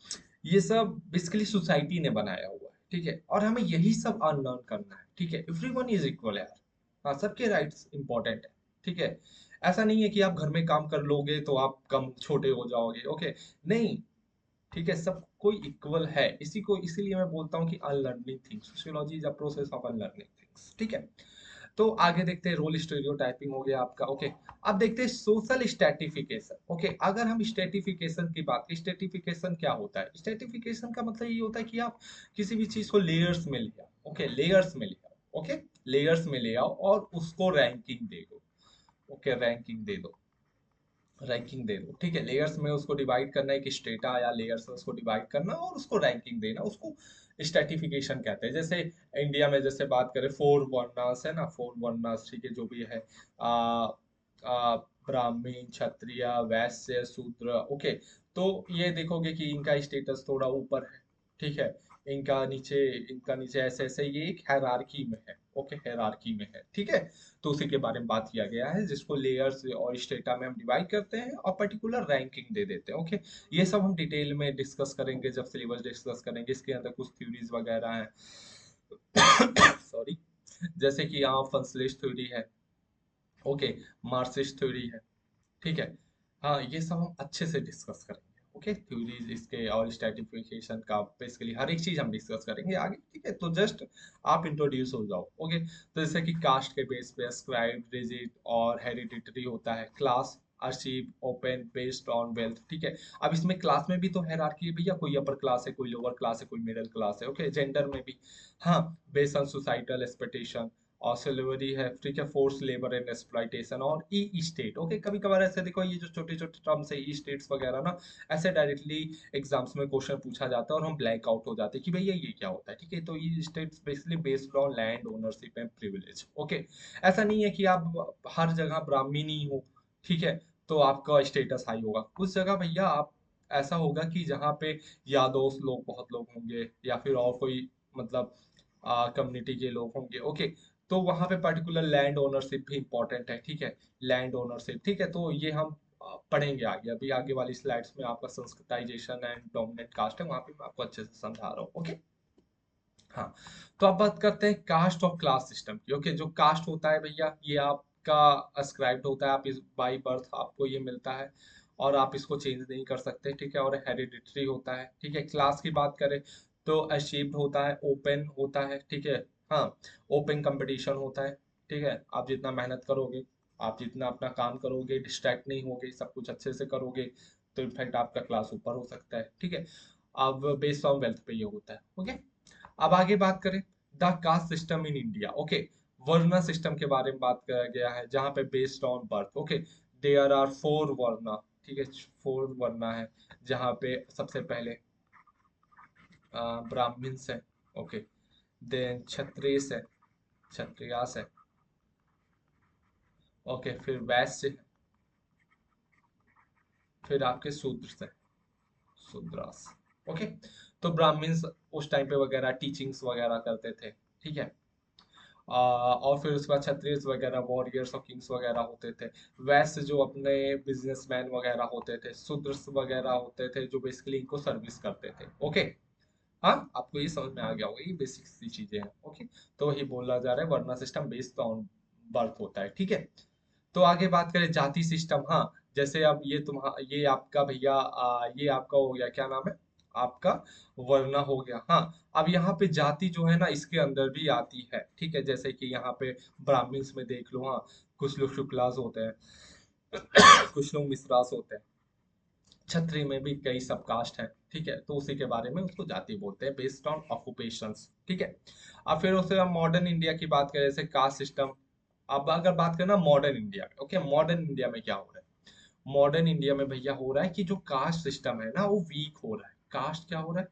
ये सब बेसिकली सोसाइटी ने बनाया हुआ है, ठीक है। और हमें यही सब अनलर्न करना है, ठीक है। एवरीवन इज इक्वल यार, हाँ, सबके राइट्स इंपॉर्टेंट है, ठीक है। ऐसा नहीं है कि आप घर में काम कर लोगे तो आप कम छोटे हो जाओगे, ओके, नहीं, ठीक है। सब कोई इक्वल है, इसी को इसीलिए मैं बोलता हूँ कि unlearning things, sociology is a process of unlearning things, ठीक है। तो आगे देखते हैं, रोल स्टीरियोटाइपिंग हो गया आपका, ओके। अब देखते हैं सोशल स्ट्रेटिफिकेशन, ओके। अगर हम स्ट्रेटिफिकेशन की बात, स्ट्रेटिफिकेशन क्या होता है, स्ट्रेटिफिकेशन का मतलब ये होता है कि आप किसी भी चीज को लेयर्स में ले आओ, ओके, लेयर्स में ले आओ, ओके, लेयर्स में ले आओ और उसको रैंकिंग दे दो, ओके, रैंकिंग दे दो, रैंकिंग दे दो, ठीक है। लेयर्स में उसको डिवाइड करना, एक स्टेटा या लेयर्स में उसको डिवाइड करना और उसको रैंकिंग देना, उसको स्ट्रेटिफिकेशन कहते हैं। जैसे इंडिया में जैसे बात करें, फोर वर्णास है ना, फोर वर्णास, ठीक है, जो भी है, आ, ब्राह्मण, क्षत्रिय, वैश्य, शूद्र, ओके। तो ये देखोगे कि इनका स्टेटस थोड़ा ऊपर है, ठीक है। इनका नीचे, इनका नीचे, ऐसे ऐसे ये एक हायरार्की में है, ओके, हायरार्की में है, ठीक है। तो उसी के बारे में बात किया गया है, जिसको लेयर्स और स्टेटा में हम डिवाइड करते हैं और पर्टिकुलर रैंकिंग दे देते हैं, ओके। ये सब हम डिटेल में डिस्कस करेंगे जब सिलेबस डिस्कस करेंगे, इसके अंदर कुछ थ्योरीज वगैरह हैं। सॉरी। जैसे कि यहाँ फंसलिस्ट थ्योरी है, ओके, मार्क्सिस्ट थ्योरी है, ठीक है। हाँ, ये सब हम अच्छे से डिस्कस करेंगे, ओके, थ्योरीज इसके और स्ट्रेटिफिकेशन का, बेसिकली हर एक चीज हम डिस्कस करेंगे आगे, ठीक है। तो जस्ट आप इंट्रोड्यूस हो जाओ, ओके। तो जैसे कि कास्ट के बेस पे अस्क्राइब, रिजिड और हेरिडिटरी होता है। Class, achieve, open, based on wealth, ठीक है। अब इसमें क्लास में भी तो हायरार्की है भैया, कोई अपर क्लास है, कोई लोअर क्लास है, कोई मिडिल क्लास है, ओके। जेंडर में भी, हाँ, बेस्ड ऑन सोसाइटल एक्सपेक्टेशन और सिल्वरी है, ठीक है, फोर्स लेबर एंड एक्सप्लॉइटेशन और ई स्टेट, ओके। कभी कभार ऐसे देखो, ये जो छोटे छोटे टर्म्स है, ई स्टेट्स वगैरह ना, ऐसे डायरेक्टली एग्जाम्स में क्वेश्चन पूछा जाता है और हम ब्लैक आउट हो जाते हैं कि भैया ये क्या होता है, ठीक है। तो estates basically based on land ownership and privilege, okay. ऐसा नहीं है कि आप हर जगह ब्राह्मणी हो, ठीक है, तो आपका स्टेटस हाई होगा। कुछ जगह भैया आप, ऐसा होगा कि जहाँ पे यादव लोग बहुत लोग होंगे, या फिर और कोई, मतलब कम्युनिटी के लोग होंगे, ओके। तो वहां पे पर्टिकुलर लैंड ओनरशिप भी इंपॉर्टेंट है, ठीक है। लैंड ओनरशिप, ठीक है। तो ये हम पढ़ेंगे आगे, अभी आगे वाली स्लाइड्स में आपका संस्कृताइजेशन एंड डोमिनेंट कास्ट है, वहां पे मैं आपको अच्छे से समझा रहा हूँ, ओके। हाँ। तो अब बात करते हैं कास्ट और क्लास सिस्टम की, ओके। जो कास्ट होता है भैया, ये आपका अस्क्राइब्ड होता है, आप इस बाई बर्थ आपको ये मिलता है और आप इसको चेंज नहीं कर सकते, ठीक है। और हेरिडिटरी होता है, ठीक है। क्लास की बात करें तो अचीव्ड होता है, ओपन होता है, ठीक है। हाँ, ओपन कंपटीशन होता है, ठीक है। आप जितना मेहनत करोगे, आप जितना अपना काम करोगे, डिस्ट्रैक्ट नहीं होगे, सब कुछ अच्छे से करोगे, तो इनफैक्ट आपका क्लास ऊपर हो सकता है, ठीक है। अब बेस्ड ऑन वेल्थ पे ये होता है, ओके। अब आगे बात करें, the caste system in India, okay. Varna system के बारे में बात किया गया है, जहां पे based on birth, okay. There are four varna, ठीक है, फोर वर्ण है, जहां पे सबसे पहले ब्राह्मण्स है, ओके। देन क्षत्रिय है, क्षत्रियास है, ओके। फिर वैश्य है, फिर आपके शूद्र है, शूद्रास, ओके। तो ब्राह्मण्स उस टाइम पे वगैरह टीचिंग्स वगैरह करते थे, ठीक है। और फिर उसके बाद क्षत्रिय वगैरह वॉरियर्स और किंग्स वगैरह होते थे। वैश्य जो अपने बिजनेसमैन वगैरह होते थे, शूद्र वगैरह होते थे जो बेसिकली इनको सर्विस करते थे। ओके, हाँ आपको ये समझ में आ गया होगा, ये बेसिक सी चीजें हैं। ओके, तो वही बोला जा रहा है वर्ना सिस्टम बेस्ड ऑन बर्थ होता है। ठीक है, तो आगे बात करें जाति सिस्टम। हाँ, जैसे अब ये आपका भैया ये आपका हो गया, क्या नाम है आपका, वरना हो गया। हाँ, अब यहाँ पे जाति जो है ना इसके अंदर भी आती है। ठीक है, जैसे कि यहाँ पे ब्राह्मण्स में देख लो। हाँ, कुछ लोग शुक्लास होते हैं, कुछ लोग मिश्रास होते हैं, छत्री में भी कई सब कास्ट है। ठीक है, तो उसी के बारे में उसको जाति बोलते हैं बेस्ड ऑन ऑक्यूपेशंस। ठीक है, अब फिर उससे हम मॉडर्न इंडिया की बात करें, जैसे कास्ट सिस्टम। अब अगर बात करें ना मॉडर्न इंडिया में, ओके, मॉडर्न इंडिया में क्या हो रहा है, मॉडर्न इंडिया में भैया हो रहा है कि जो कास्ट सिस्टम है ना वो वीक हो रहा है। कास्ट क्या हो रहा है,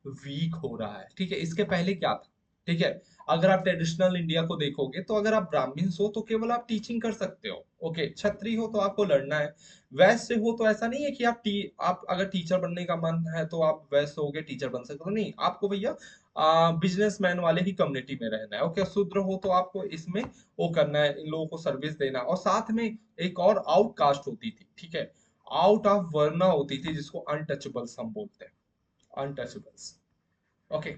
वीक हो रहा है। ठीक है, इसके पहले क्या था, ठीक है, अगर आप ट्रेडिशनल इंडिया को देखोगे तो अगर आप ब्राह्मण्स हो तो केवल आप टीचिंग कर सकते हो। ओके, क्षत्रिय हो तो आपको लड़ना है, वैश्य हो तो ऐसा नहीं है कि आप अगर टीचर बनने का मन है तो आप वैश्य हो के टीचर बन सकते हो, नहीं, आपको भैया बिजनेसमैन वाले ही कम्युनिटी में रहना है। ओके, शूद्र हो तो आपको इसमें वो करना है, इन लोगों को सर्विस देना है। और साथ में एक और आउटकास्ट होती थी, ठीक है, आउट ऑफ वर्ना होती थी जिसको अनटचेबल्स हम बोलते हैं, अनटचेबल्स। ओके,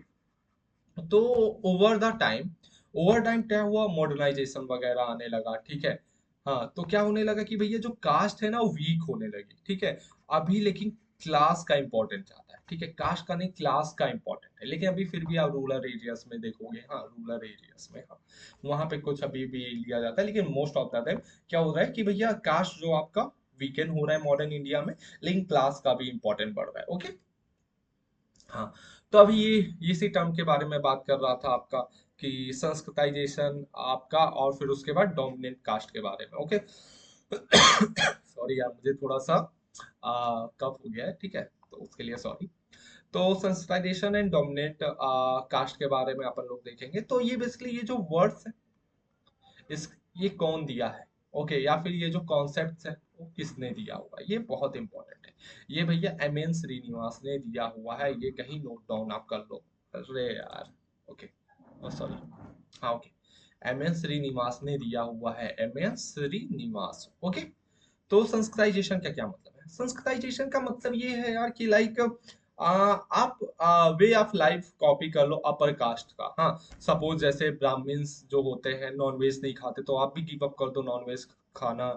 तो ओवर टाइम क्या हुआ, मॉडर्नाइजेशन वगैरह आने लगा। ठीक है, हाँ, तो क्या होने लगा कि भैया जो कास्ट है ना वो वीक होने लगी। ठीक है, अभी लेकिन क्लास का इंपॉर्टेंट ज्यादा है। ठीक है, कास्ट का नहीं, क्लास का इंपॉर्टेंट है। लेकिन अभी फिर भी आप रूरल एरियाज में देखोगे, हाँ रूरल एरियाज में, हाँ वहां पे कुछ अभी भी लिया जाता है, लेकिन मोस्ट ऑफ द टाइम क्या हो रहा है कि भैया कास्ट जो आपका वीकेंड हो रहा है मॉडर्न इंडिया में, लेकिन क्लास का भी इंपॉर्टेंट बढ़ रहा है। ओके, हाँ, तो अभी ये इसी टर्म के बारे में बात कर रहा था आपका, कि संस्कृताइजेशन आपका, और फिर उसके बाद डोमिनेंट कास्ट के बारे में। ओके, सॉरी यार, मुझे थोड़ा सा कफ हो गया है। ठीक है, तो उसके लिए सॉरी। तो संस्कृताइजेशन एंड डोमिनेंट कास्ट के बारे में अपन लोग देखेंगे। तो ये बेसिकली ये जो वर्ड्स है, इस ये कौन दिया है, ओके, या फिर ये जो कॉन्सेप्ट है वो किसने दिया हुआ है, ये बहुत इंपॉर्टेंट है। ये भैया एम एन श्रीनिवास ने दिया हुआ है, ये कहीं नोट डाउन आप कर लो। अरे यार, ओके, सॉरी, हाँ ओके, एम एन श्रीनिवास ने दिया हुआ है, एम एन श्रीनिवास। ओके, तो संस्कृताइजेशन का क्या मतलब है, संस्कृताइजेशन का मतलब ये है यार कि लाइक आप वे ऑफ लाइफ कॉपी कर लो अपर कास्ट का। हाँ, सपोज जैसे ब्राह्मण्स जो होते हैं नॉन वेज नहीं खाते, तो आप भी गिव अप कर दो नॉन वेज खाना,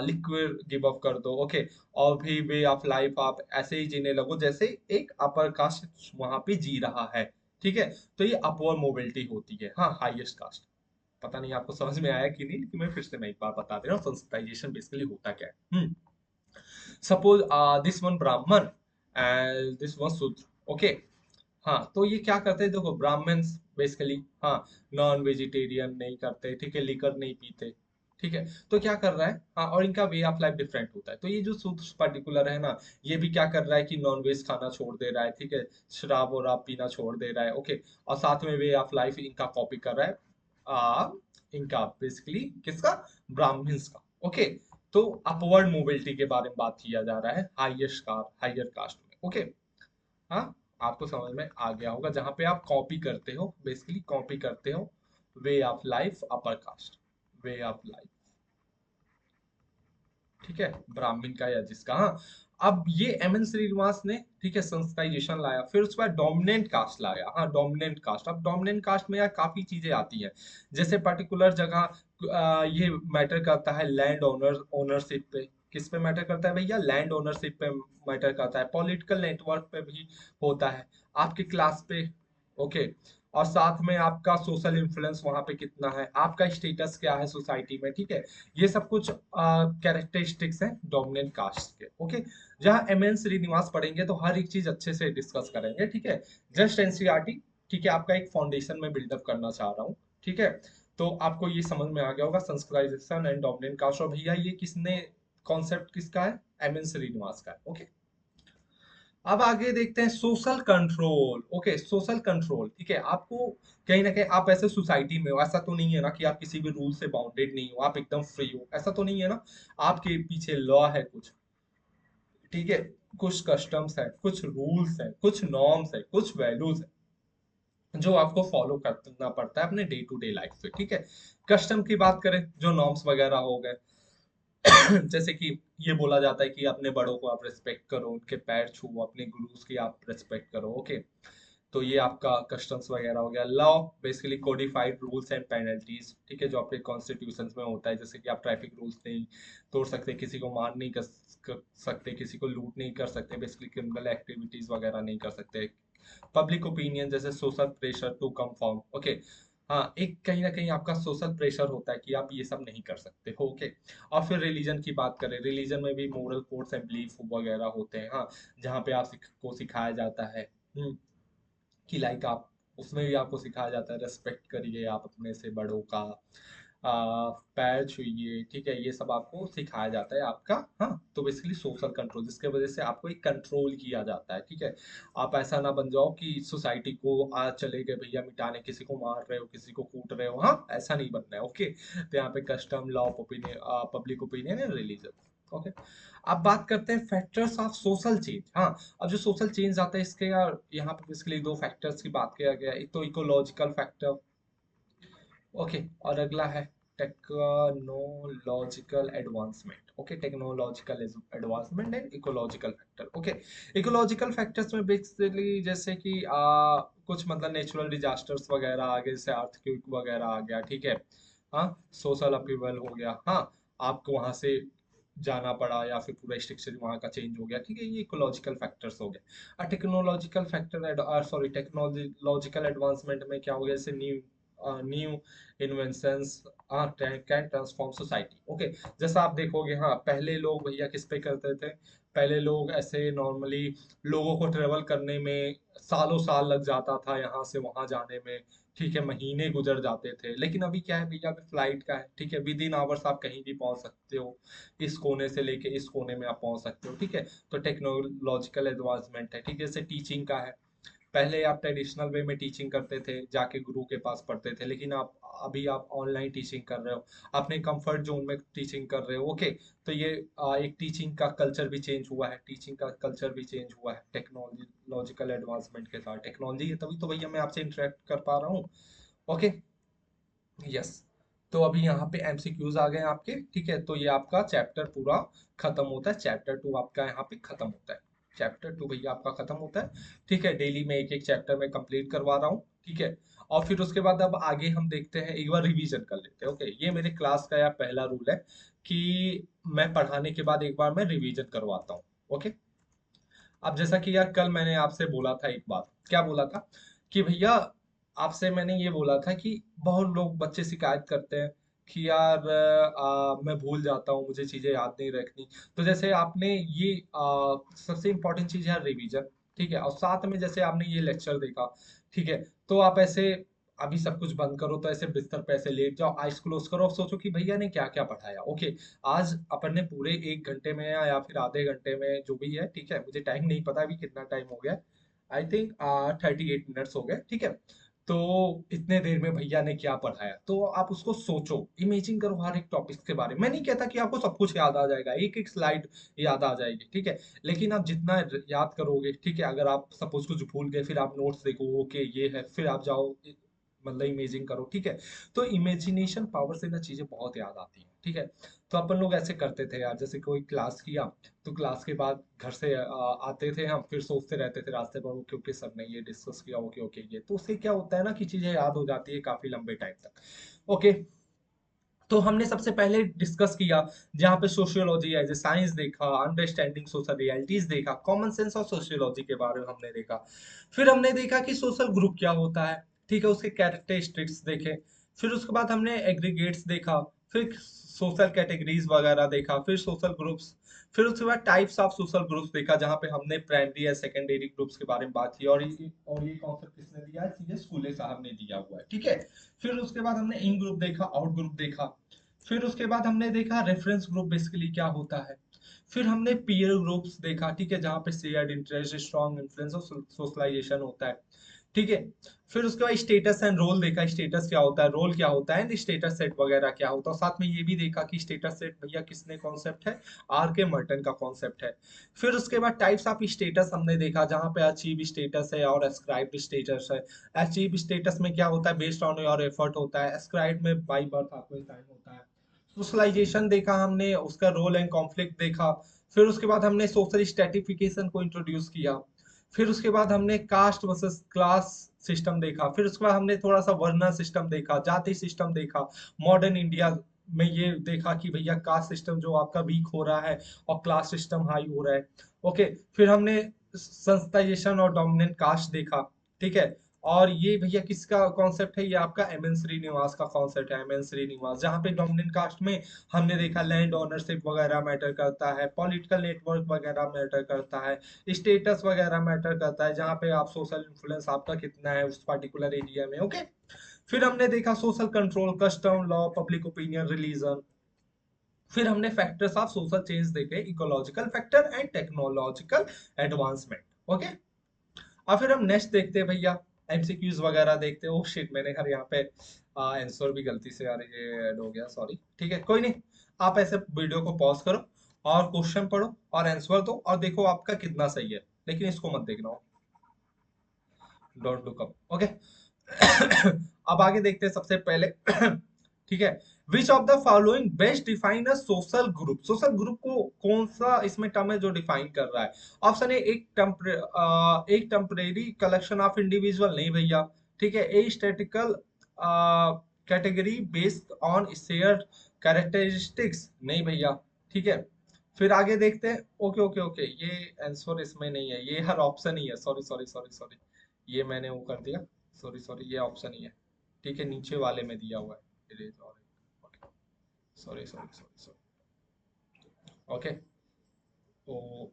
लिक्विड गिव अप कर दो। ओके, और भी वे ऑफ लाइफ आप ऐसे ही जीने लगो जैसे एक अपर कास्ट वहां पे जी रहा है। ठीक है, तो ये अपवर्ड मोबिलिटी होती है। हाँ, हाईएस्ट कास्ट। पता नहीं आपको समझ में आया कि नहीं, लेकिन मैं फिर से मैं एक बार बता दे रहा हूँ सेंसिटाइजेशन बेसिकली होता क्या है। सपोज दिस वन ब्राह्मण एंड दिस वन शूद्र। ओके, हाँ, तो ये क्या करते हैं, देखो ब्राह्मण्स बेसिकली, हाँ, नॉन वेजिटेरियन नहीं करते, ठीक है, लिकर नहीं पीते। ठीक है, तो क्या कर रहा है, हाँ, और इनका वे ऑफ लाइफ डिफरेंट होता है। तो ये जो शूद्र पर्टिकुलर है ना, ये भी क्या कर रहा है कि नॉन वेज खाना छोड़ दे रहा है। ठीक है, शराब और आप पीना छोड़ दे रहा है। ओके, और साथ में वे ऑफ लाइफ इनका कॉपी कर रहा है, आ, इनका बेसिकली किसका, ब्राह्मण्स का। ओके, तो अपवर्ड मोबिलिटी के बारे में बात किया जा रहा है हायर कास्ट में। ओके, हाँ, आपको समझ में आ गया होगा, जहां पे आप कॉपी करते हो, बेसिकली कॉपी करते हो way of life upper caste, way of life. ठीक है, ब्राह्मण का या जिसका। हाँ, अब ये एम एन श्रीनिवास ने, ठीक है, संस्थाइजेशन लाया, फिर उसके बाद डोमिनेंट कास्ट लाया। हाँ, डोमिनेंट कास्ट, अब डोमिनेंट कास्ट में यार काफी चीजें आती हैं। जैसे पर्टिकुलर जगह ये मैटर करता है लैंड ओनरशिप पे। किस पे मैटर करता है भैया, लैंड ओनरशिप पे मैटर करता है, पॉलिटिकल नेटवर्क पे भी होता है, आपके क्लास पे। ओके, और साथ में आपका सोशल इन्फ्लुएंस वहां पे कितना है, आपका स्टेटस क्या है सोसाइटी में। ठीक है, ये सब कुछ कैरेक्टरिस्टिक्स हैं डोमिनेंट कास्ट के। ओके, जहाँ एम एन श्रीनिवास पढ़ेंगे तो हर एक चीज अच्छे से डिस्कस करेंगे। ठीक है, जस्ट एनसीईआरटी, ठीक है, आपका एक फाउंडेशन में बिल्डअप करना चाह रहा हूँ। ठीक है, तो आपको ये समझ में आ गया होगा संस्कृताइजेशन एंड डोमिनेंट कास्ट। और भैया ये किसने, कॉन्सेप्ट किसका है, एम एन श्रीनिवास का है। ओके, अब आगे देखते हैं social control. Okay, social control, ठीक है, आपको कहीं ना कहीं आप ऐसे सोसाइटी में हो, ऐसा तो नहीं है ना कि आप किसी भी रूल से बाउंडेड नहीं हो, आप एकदम फ्री हो, ऐसा तो नहीं है ना, आपके पीछे लॉ है कुछ। ठीक है, कुछ कस्टम्स है, कुछ रूल्स है, कुछ नॉर्म्स है, कुछ वैल्यूज है। जो आपको फॉलो करना पड़ता है अपने डे टू डे लाइफ पे, ठीक है। कस्टम की बात करें, जो नॉर्म्स वगैरह हो गए, जैसे कि ये बोला जाता है कि अपने बड़ों को आप रिस्पेक्ट करो, उनके पैर छुओ, अपने गुरुज की आप रिस्पेक्ट करो, ओके। तो ये आपका कस्टम्स वगैरह हो गया। Law basically codified rules and penalties, ठीक है, जो आपके कॉन्स्टिट्यूशन में होता है, जैसे कि आप ट्रैफिक रूल्स नहीं तोड़ सकते, किसी को मार नहीं कर सकते, किसी को लूट नहीं कर सकते, बेसिकली क्रिमिनल एक्टिविटीज वगैरह नहीं कर सकते। पब्लिक ओपिनियन, जैसे social pressure to conform, okay. हाँ, एक कहीं ना कहीं आपका सोशल प्रेशर होता है कि आप ये सब नहीं कर सकते हो, ओके। और फिर रिलीजन की बात करें, रिलीजन में भी मोरल कोड्स एंड बिलीफ वगैरह होते हैं, हाँ, जहाँ पे को सिखाया जाता है कि लाइक आप, उसमें भी आपको सिखाया जाता है रेस्पेक्ट करिए आप अपने से बड़ों का, पैर छुइए, ठीक है, ये सब आपको सिखाया जाता है आपका। हाँ, तो बेसिकली सोशल कंट्रोल, जिसके वजह से आपको एक कंट्रोल किया जाता है, ठीक है। आप ऐसा ना बन जाओ कि सोसाइटी को आज चले गए भैया मिटाने, किसी को मार रहे हो, किसी को कूट रहे हो, हाँ, ऐसा नहीं बनना है, ओके। तो यहाँ पे custom, law, opinion, public opinion and religion, okay. अब बात करते हैं फैक्टर्स ऑफ सोशल चेंज। हाँ, अब जो सोशल चेंज आता है इसके यहाँ पे बेसिकली दो फैक्टर्स की बात किया गया है। एक तो इकोलॉजिकल फैक्टर, ओके, और अगला है technological advancement, okay, technological advancement and ecological factor, okay. Ecological factors में बेसिकली जैसे कि कुछ मतलब नेचुरल डिजास्टर्स वगैरह आ गए, जैसे अर्थक्वेक वगैरह आ गया, ठीक है। हाँ, सोशल अपीवल हो गया, हाँ, आपको वहां से जाना पड़ा या फिर पूरा स्ट्रक्चर वहाँ का चेंज हो गया, ठीक है, ये इकोलॉजिकल फैक्टर्स हो गए। और technological factor, sorry, technological advancement में क्या हो गया, जैसे new inventions can transform society, okay. जैसा आप देखोगे, हाँ, पहले लोग भैया किस पे करते थे, पहले लोग ऐसे नॉर्मली लोगों को ट्रेवल करने में सालों साल लग जाता था, यहाँ से वहां जाने में, ठीक है, महीने गुजर जाते थे। लेकिन अभी क्या है भैया, अभी फ्लाइट का है, ठीक है, विद इन आवर्स आप कहीं भी पहुंच सकते हो, इस कोने से लेके इस कोने में आप पहुंच सकते हो, ठीक है। तो टेक्नोलॉजिकल एडवांसमेंट है, ठीक है। जैसे टीचिंग का है, पहले आप ट्रेडिशनल वे में टीचिंग करते थे, जाके गुरु के पास पढ़ते थे, लेकिन आप अभी आप ऑनलाइन टीचिंग कर रहे हो, अपने कंफर्ट जोन में टीचिंग कर रहे हो, ओके। तो ये एक टीचिंग का कल्चर भी चेंज हुआ है, टीचिंग का कल्चर भी चेंज हुआ है टेक्नोलॉजिकल एडवांसमेंट के साथ। टेक्नोलॉजी है तभी तो भैया मैं आपसे इंटरेक्ट कर पा रहा हूँ, ओके। यस। तो अभी यहाँ पे एमसीक्यूज आ गए आपके, ठीक है। तो ये आपका चैप्टर पूरा खत्म होता है, चैप्टर टू आपका यहाँ पे खत्म होता है। चैप्टर टू भैया आपका खत्म होता है, ठीक है। डेली में एक एक चैप्टर में कंप्लीट करवा रहा हूँ, ठीक है। और फिर उसके बाद अब आगे हम देखते हैं, एक बार रिवीजन कर लेते हैं, ओके। ये मेरे क्लास का यार पहला रूल है कि मैं पढ़ाने के बाद एक बार मैं रिवीजन करवाता हूँ, ओके। अब जैसा कि यार कल मैंने आपसे बोला था एक बात, क्या बोला था कि भैया, आपसे मैंने ये बोला था कि बहुत लोग बच्चे शिकायत करते हैं कि यार मैं भूल जाता हूँ, मुझे चीजें याद नहीं रखनी। तो जैसे आपने ये सबसे इम्पोर्टेंट चीज है रिवीजन, ठीक है। और साथ में जैसे आपने ये लेक्चर देखा, ठीक है, तो आप ऐसे अभी सब कुछ बंद करो, तो ऐसे बिस्तर पे ऐसे लेट जाओ, आइस क्लोज करो और सोचो कि भैया ने क्या क्या पढ़ाया, ओके। आज अपन ने पूरे 1 घंटे में या फिर आधे घंटे में जो भी है, ठीक है, मुझे टाइम नहीं पता अभी कितना टाइम हो गया, आई थिंक 38 मिनट्स हो गए, ठीक है। तो इतने देर में भैया ने क्या पढ़ाया, तो आप उसको सोचो, इमेजिन करो हर एक टॉपिक के बारे में। मैं नहीं कहता कि आपको सब कुछ याद आ जाएगा, एक एक स्लाइड याद आ जाएगी, ठीक है। लेकिन आप जितना याद करोगे, ठीक है, अगर आप सपोज कुछ भूल गए, फिर आप नोट्स देखो, ओके ये है, फिर आप जाओ मतलब इमेजिन करो, ठीक है। तो इमेजिनेशन पावर से ना चीजें बहुत याद आती हैं, ठीक है। तो अपन लोग ऐसे करते थे यार, जैसे कोई क्लास किया, तो क्लास के बाद घर से आते थे हम, फिर सोचते रहते थे रास्ते पर, ओके ओके सर ने ये डिस्कस किया, ओके ओके ये, तो उससे क्या होता है ना कि चीजें याद हो जाती है काफी लंबे टाइम तक, ओके। तो हमने सबसे पहले डिस्कस किया जहाँ पे सोशियोलॉजी एज ए साइंस देखा, अंडरस्टैंडिंग सोशल रियलिटीज देखा, कॉमन सेंस और सोशियोलॉजी के बारे में हमने देखा। फिर हमने देखा कि सोशल ग्रुप क्या होता है, ठीक है, उसके कैरेक्टरिस्टिक्स देखे। फिर उसके बाद हमने एग्रीगेट्स देखा, फिर सोशल कैटेगरीज वगैरह देखा, फिर सोशल ग्रुप्स, फिर उसके बाद टाइप्स ऑफ सोशल ग्रुप्स देखा, जहाँ पे हमने प्राइमरी या सेकेंडरी ग्रुप्स के बारे में बात की। और ये कॉन्सेप्ट किसने दिया है, सीधे स्कूले साहब ने दिया हुआ है, ठीक है। फिर उसके बाद हमने इन ग्रुप देखा, आउट ग्रुप देखा। फिर उसके बाद हमने देखा रेफरेंस ग्रुप बेसिकली क्या होता है। फिर हमने पीयर ग्रुप्स देखा, ठीक है, जहाँ पे शेयर्ड इंटरेस्ट, स्ट्रॉन्ग इन्फ्लुएंस और सोशलाइजेशन होता है। ठीक है। फिर उसके बाद स्टेटस एंड रोल देखा, स्टेटस क्या होता है, रोल क्या होता है, एंड स्टेटस सेट वगैरह क्या होता है, और साथ में ये भी देखा कि स्टेटस सेट भैया किसने कॉन्सेप्ट है, आर के मर्टन का कॉन्सेप्ट है। फिर उसके बाद टाइप्स ऑफ स्टेटस हमने देखा, जहाँ पे अचीव स्टेटस है और एस्क्राइब्ड स्टेटस है। अचीव स्टेटस में क्या होता है, बेस्ड ऑन योर एफर्ट होता है। एस्क्राइब्ड में बाई बर्थ आपको साइन होता है। सोशलाइजेशन देखा हमने, उसका रोल एंड कॉन्फ्लिक्ट देखा। फिर उसके बाद हमने सोशल स्ट्रेटिफिकेशन को इंट्रोड्यूस किया। फिर उसके बाद हमने कास्ट वर्सेस क्लास सिस्टम देखा। फिर उसके बाद हमने थोड़ा सा वर्ण सिस्टम देखा, जाति सिस्टम देखा। मॉडर्न इंडिया में ये देखा कि भैया कास्ट सिस्टम जो आपका वीक हो रहा है और क्लास सिस्टम हाई हो रहा है। ओके। फिर हमने संस्थाइजेशन और डोमिनेंट कास्ट देखा। ठीक है। और ये भैया किसका कॉन्सेप्ट है, ये आपका एम एन श्रीनिवास का कॉन्सेप्ट है, एम एन श्रीनिवास, जहाँ पे डोमिनेंट कास्ट में हमने देखा लैंड ओनरशिप वगैरह मैटर करता है, पॉलिटिकल नेटवर्क वगैरह मैटर करता है, स्टेटस वगैरह मैटर करता है, जहाँ पे आप सोशल इन्फ्लुएंस आपका कितना है उस पर्टिकुलर एरिया में। ओके। फिर हमने देखा social control, custom law, public opinion, religion. फिर हमने फैक्टर्स ऑफ सोशल चेंज देखे, ecological factor and technological advancement. Okay. और फिर हम नेक्स्ट देखते हैं भैया, एमसीक्यूज वगैरह देखते हैं। ओह शिट, मैंने हर यहाँ पे आंसर भी गलती से यार ये ऐड हो गया, सॉरी। ठीक है, कोई नहीं। आप ऐसे वीडियो को पॉज करो और क्वेश्चन पढ़ो और आंसर दो और देखो आपका कितना सही है, लेकिन इसको मत देखना हो, डोंट लुक अप। ओके। अब आगे देखते हैं सबसे पहले। ठीक है। विच of the following best define a social group, social group को कौन सा इसमें टर्म है जो डिफाइन कर रहा है। ऑप्शन ए, एक टेम्परेरी कलेक्शन ऑफ इंडिविजुअल, नहीं भैया। ठीक है। A statical category based on share characteristics, नहीं भैया। ठीक है। फिर आगे देखते हैं। ओके ओके ओके, ये आंसर इसमें नहीं है, ये हर ऑप्शन ही है, सॉरी सॉरी सॉरी सॉरी, ये मैंने वो कर दिया, सॉरी सॉरी, ये ऑप्शन ही है। ठीक है, नीचे वाले में दिया हुआ है, इरेज और, sorry sorry sorry sorry. Okay. तो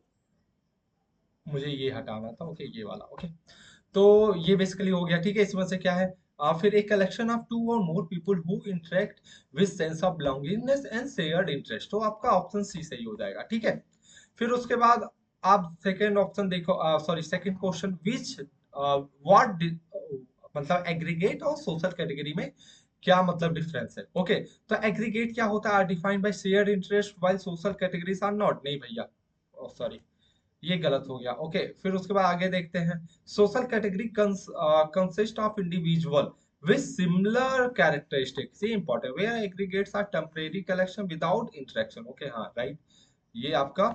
मुझे ये हटाना था, ओके ये वाला। ओके। तो ये बेसिकली हो गया। ठीक है। इसमें से क्या है, फिर एक कलेक्शन ऑफ टू और more people who interact with sense of belongingness and shared interest, तो आपका ऑप्शन सी सही हो जाएगा। ठीक है। फिर उसके बाद आप सेकंड ऑप्शन देखो, sorry second question, which what मतलब एग्रीगेट और सोशल कैटेगरी में क्या मतलब डिफरेंस है। ओके। तो एग्रीगेट क्या होता है, are defined by shared interest while social categories are not, नहीं भैया, सॉरी ये गलत हो गया। ओके। फिर उसके बाद आगे देखते हैं, social category consist of individual with similar characteristics, ये important, where aggregates are temporary collection without interaction। Okay हाँ राइट, ये आपका,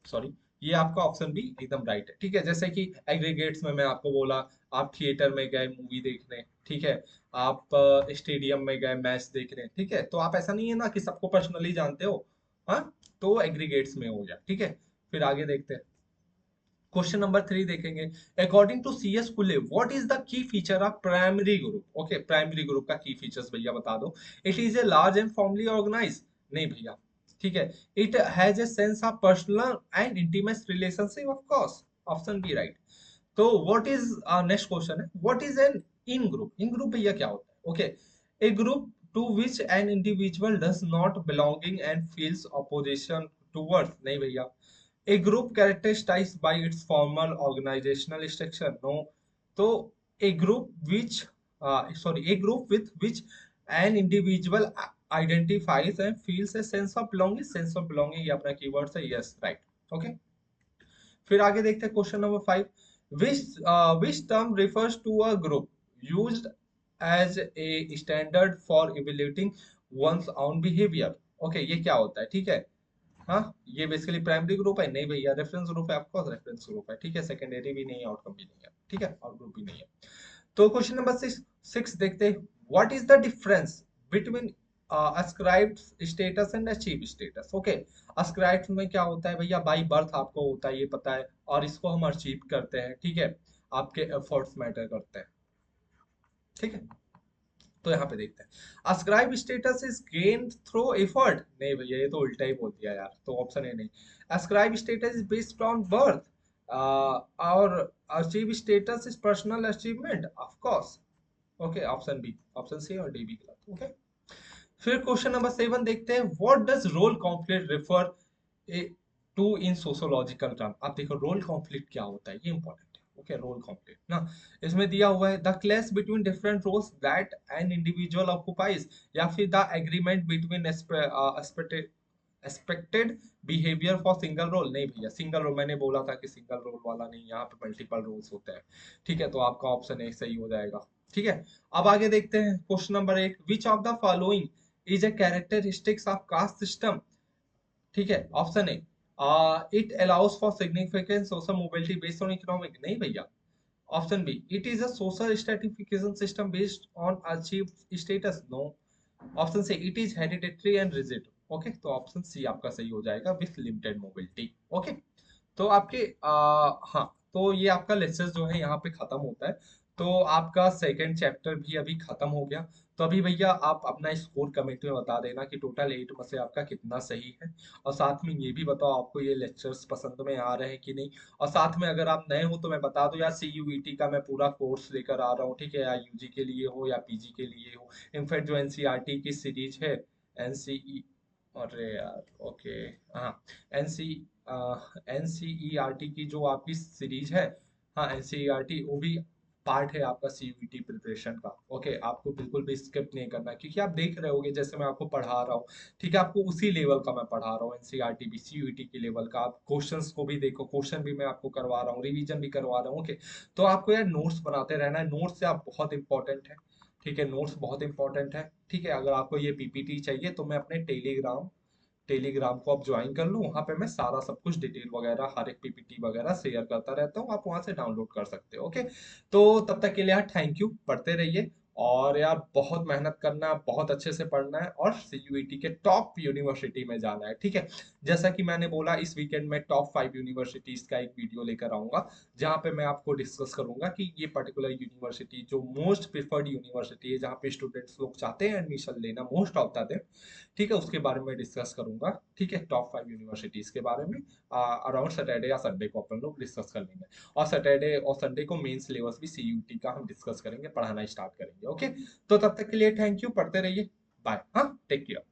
सॉरी, ये आपका ऑप्शन भी एकदम राइट है। ठीक है। जैसे कि एग्रीगेट्स में मैं आपको बोला, आप थिएटर में गए मूवी देखने, ठीक है, आप स्टेडियम में गए मैच देखने, ठीक है, तो आप ऐसा नहीं है ना कि सबको पर्सनली जानते हो। हाँ, तो एग्रीगेट्स में हो गया। ठीक है। फिर आगे देखते हैं, क्वेश्चन नंबर 3 देखेंगे। According to C S Cooley, what is the key feature of primary group. Okay, primary group का की फीचर्स भैया बता दो। It is a large and formally organize, नहीं भैया। ठीक है। It has a sense of personal and intimate relationship, of course, option B right. तो what is, next question है, what is an in group, in group भैया क्या होता है। Okay, A group to which an individual does not belonging and feels opposition towards, नहीं भैया। A group characterized by its formal organizational structure, no. तो a group which, a group with which an individual identifies and feels a sense of belonging, sense of belonging ये अपना keyword है, yes right। okay। फिर आगे देखते हैं question number 5, which term refers to a group used as a standard for evaluating one's own behavior। Okay, ये क्या होता है। ठीक है। हाँ, ये बेसिकली प्राइमरी ग्रुप है, नहीं भैया, रेफरेंस ग्रुप है, आपको रेफरेंस ग्रुप है। ठीक है। सेकेंडरी भी नहीं है, आउटकम भी नहीं है। ठीक है, और ग्रुप भी नहीं है। तो क्वेश्चन नंबर 6 देखते हैं, what is the difference between ascribed status and achieve status. Okay, ascribed में क्या होता है भैया, बाई बर्थ आपको होता है, ये पता है, और इसको हम अचीव करते हैं। ठीक है, आपके एफर्ट्स मैटर करते हैं। ठीक है। तो यहाँ पे देखते हैं, ascribe status is gained through effort, नहीं भैया, ये तो उल्टा ही बोल दिया यार, तो ऑप्शन है नहीं। ascribe status is based on birth, और achieve status is personal achievement, of course। Okay, option B, option C और डी भी गलत। ओके। फिर क्वेश्चन नंबर 7 देखते हैं, what does role conflict refer to in sociological term. आप देखो role conflict क्या होता है, ये इंपॉर्टेंट है। ओके, रोल कॉन्फ्लिक्ट ना, इसमें दिया हुआ है the clash between different roles that an individual occupies, या फिर the agreement between expected behaviour for single role. नहीं भैया, सिंगल रोल मैंने बोला था कि सिंगल रोल वाला नहीं, यहाँ पे मल्टीपल रोल्स होते हैं। ठीक है, तो आपका ऑप्शन ए सही हो जाएगा। ठीक है, अब आगे देखते हैं question number 8, which of the following is a characteristics of caste system. ठीक है, option A, it allows for significant social mobility based on economic. नहीं भैया। Option B, it is a social stratification system based on achieve status. No. Option C, it is hereditary and rigid. Okay, तो option C आपका सही हो जाएगा, with limited mobility. Okay, तो आपके हाँ, तो ये आपका लेक्चर जो है यहाँ पे खत्म होता है। तो आपका सेकंड चैप्टर भी अभी खत्म हो गया। तो अभी भैया आप अपना स्कोर कमेंट में बता देना कि टोटल 8 में से आपका कितना सही है, और साथ में ये भी बताओ आपको ये लेक्चर्स पसंद में आ रहे हैं कि नहीं। और साथ में अगर आप नए हो तो मैं बता दूं यार, CUET का मैं पूरा कोर्स लेकर आ रहा हूँ। ठीक है, या UG के लिए हो या PG के लिए हो। इनफैक्ट जो NCERT की सीरीज है, NCE, अरे यार, ओके, हाँ, एनसी NCERT की जो आपकी सीरीज है, हाँ NCERT, वो भी पार्ट है आपका CUET प्रिपरेशन का। ओके, आपको बिल्कुल भी स्किप नहीं करना, क्योंकि आप देख रहे होगे जैसे मैं आपको पढ़ा रहा हूँ। ठीक है, आपको उसी लेवल का मैं पढ़ा रहा हूँ, NCERT भी CUET के लेवल का। आप क्वेश्चंस को भी देखो, क्वेश्चन भी मैं आपको करवा रहा हूँ, रिवीजन भी करवा रहा हूँ। ओके, तो आपको यार नोट्स बनाते रहना है, नोट्स से आप बहुत इंपॉर्टेंट है। ठीक है, नोट्स बहुत इंपॉर्टेंट है। ठीक है, अगर आपको ये PPT चाहिए तो मैं अपने टेलीग्राम को आप ज्वाइन कर लो, वहां पे मैं सारा सब कुछ डिटेल वगैरह हर एक PPT वगैरह शेयर करता रहता हूँ, आप वहां से डाउनलोड कर सकते हो। ओके, तो तब तक के लिए यार थैंक यू, पढ़ते रहिए। और यार बहुत मेहनत करना है, बहुत अच्छे से पढ़ना है, और CUET के टॉप यूनिवर्सिटी में जाना है। ठीक है, जैसा कि मैंने बोला, इस वीकेंड में टॉप 5 यूनिवर्सिटीज का एक वीडियो लेकर आऊंगा, जहाँ पे मैं आपको डिस्कस करूंगा कि ये पर्टिकुलर यूनिवर्सिटी जो मोस्ट प्रिफर्ड यूनिवर्सिटी है, जहाँ पे स्टूडेंट्स लोग चाहते हैं एडमिशन लेना मोस्ट ऑफ द, ठीक है, उसके बारे में डिस्कस करूंगा। ठीक है, टॉप 5 यूनिवर्सिटीज के बारे में अराउंड सैटरडे या संडे को अपन लोग डिस्कस कर लेंगे। और सैटरडे और संडे को मेन सिलेबस भी CUT का हम डिस्कस करेंगे, पढ़ाना स्टार्ट करेंगे। ओके, तो तब तक के लिए थैंक यू, पढ़ते रहिए। बाय, हाँ, टेक केयर।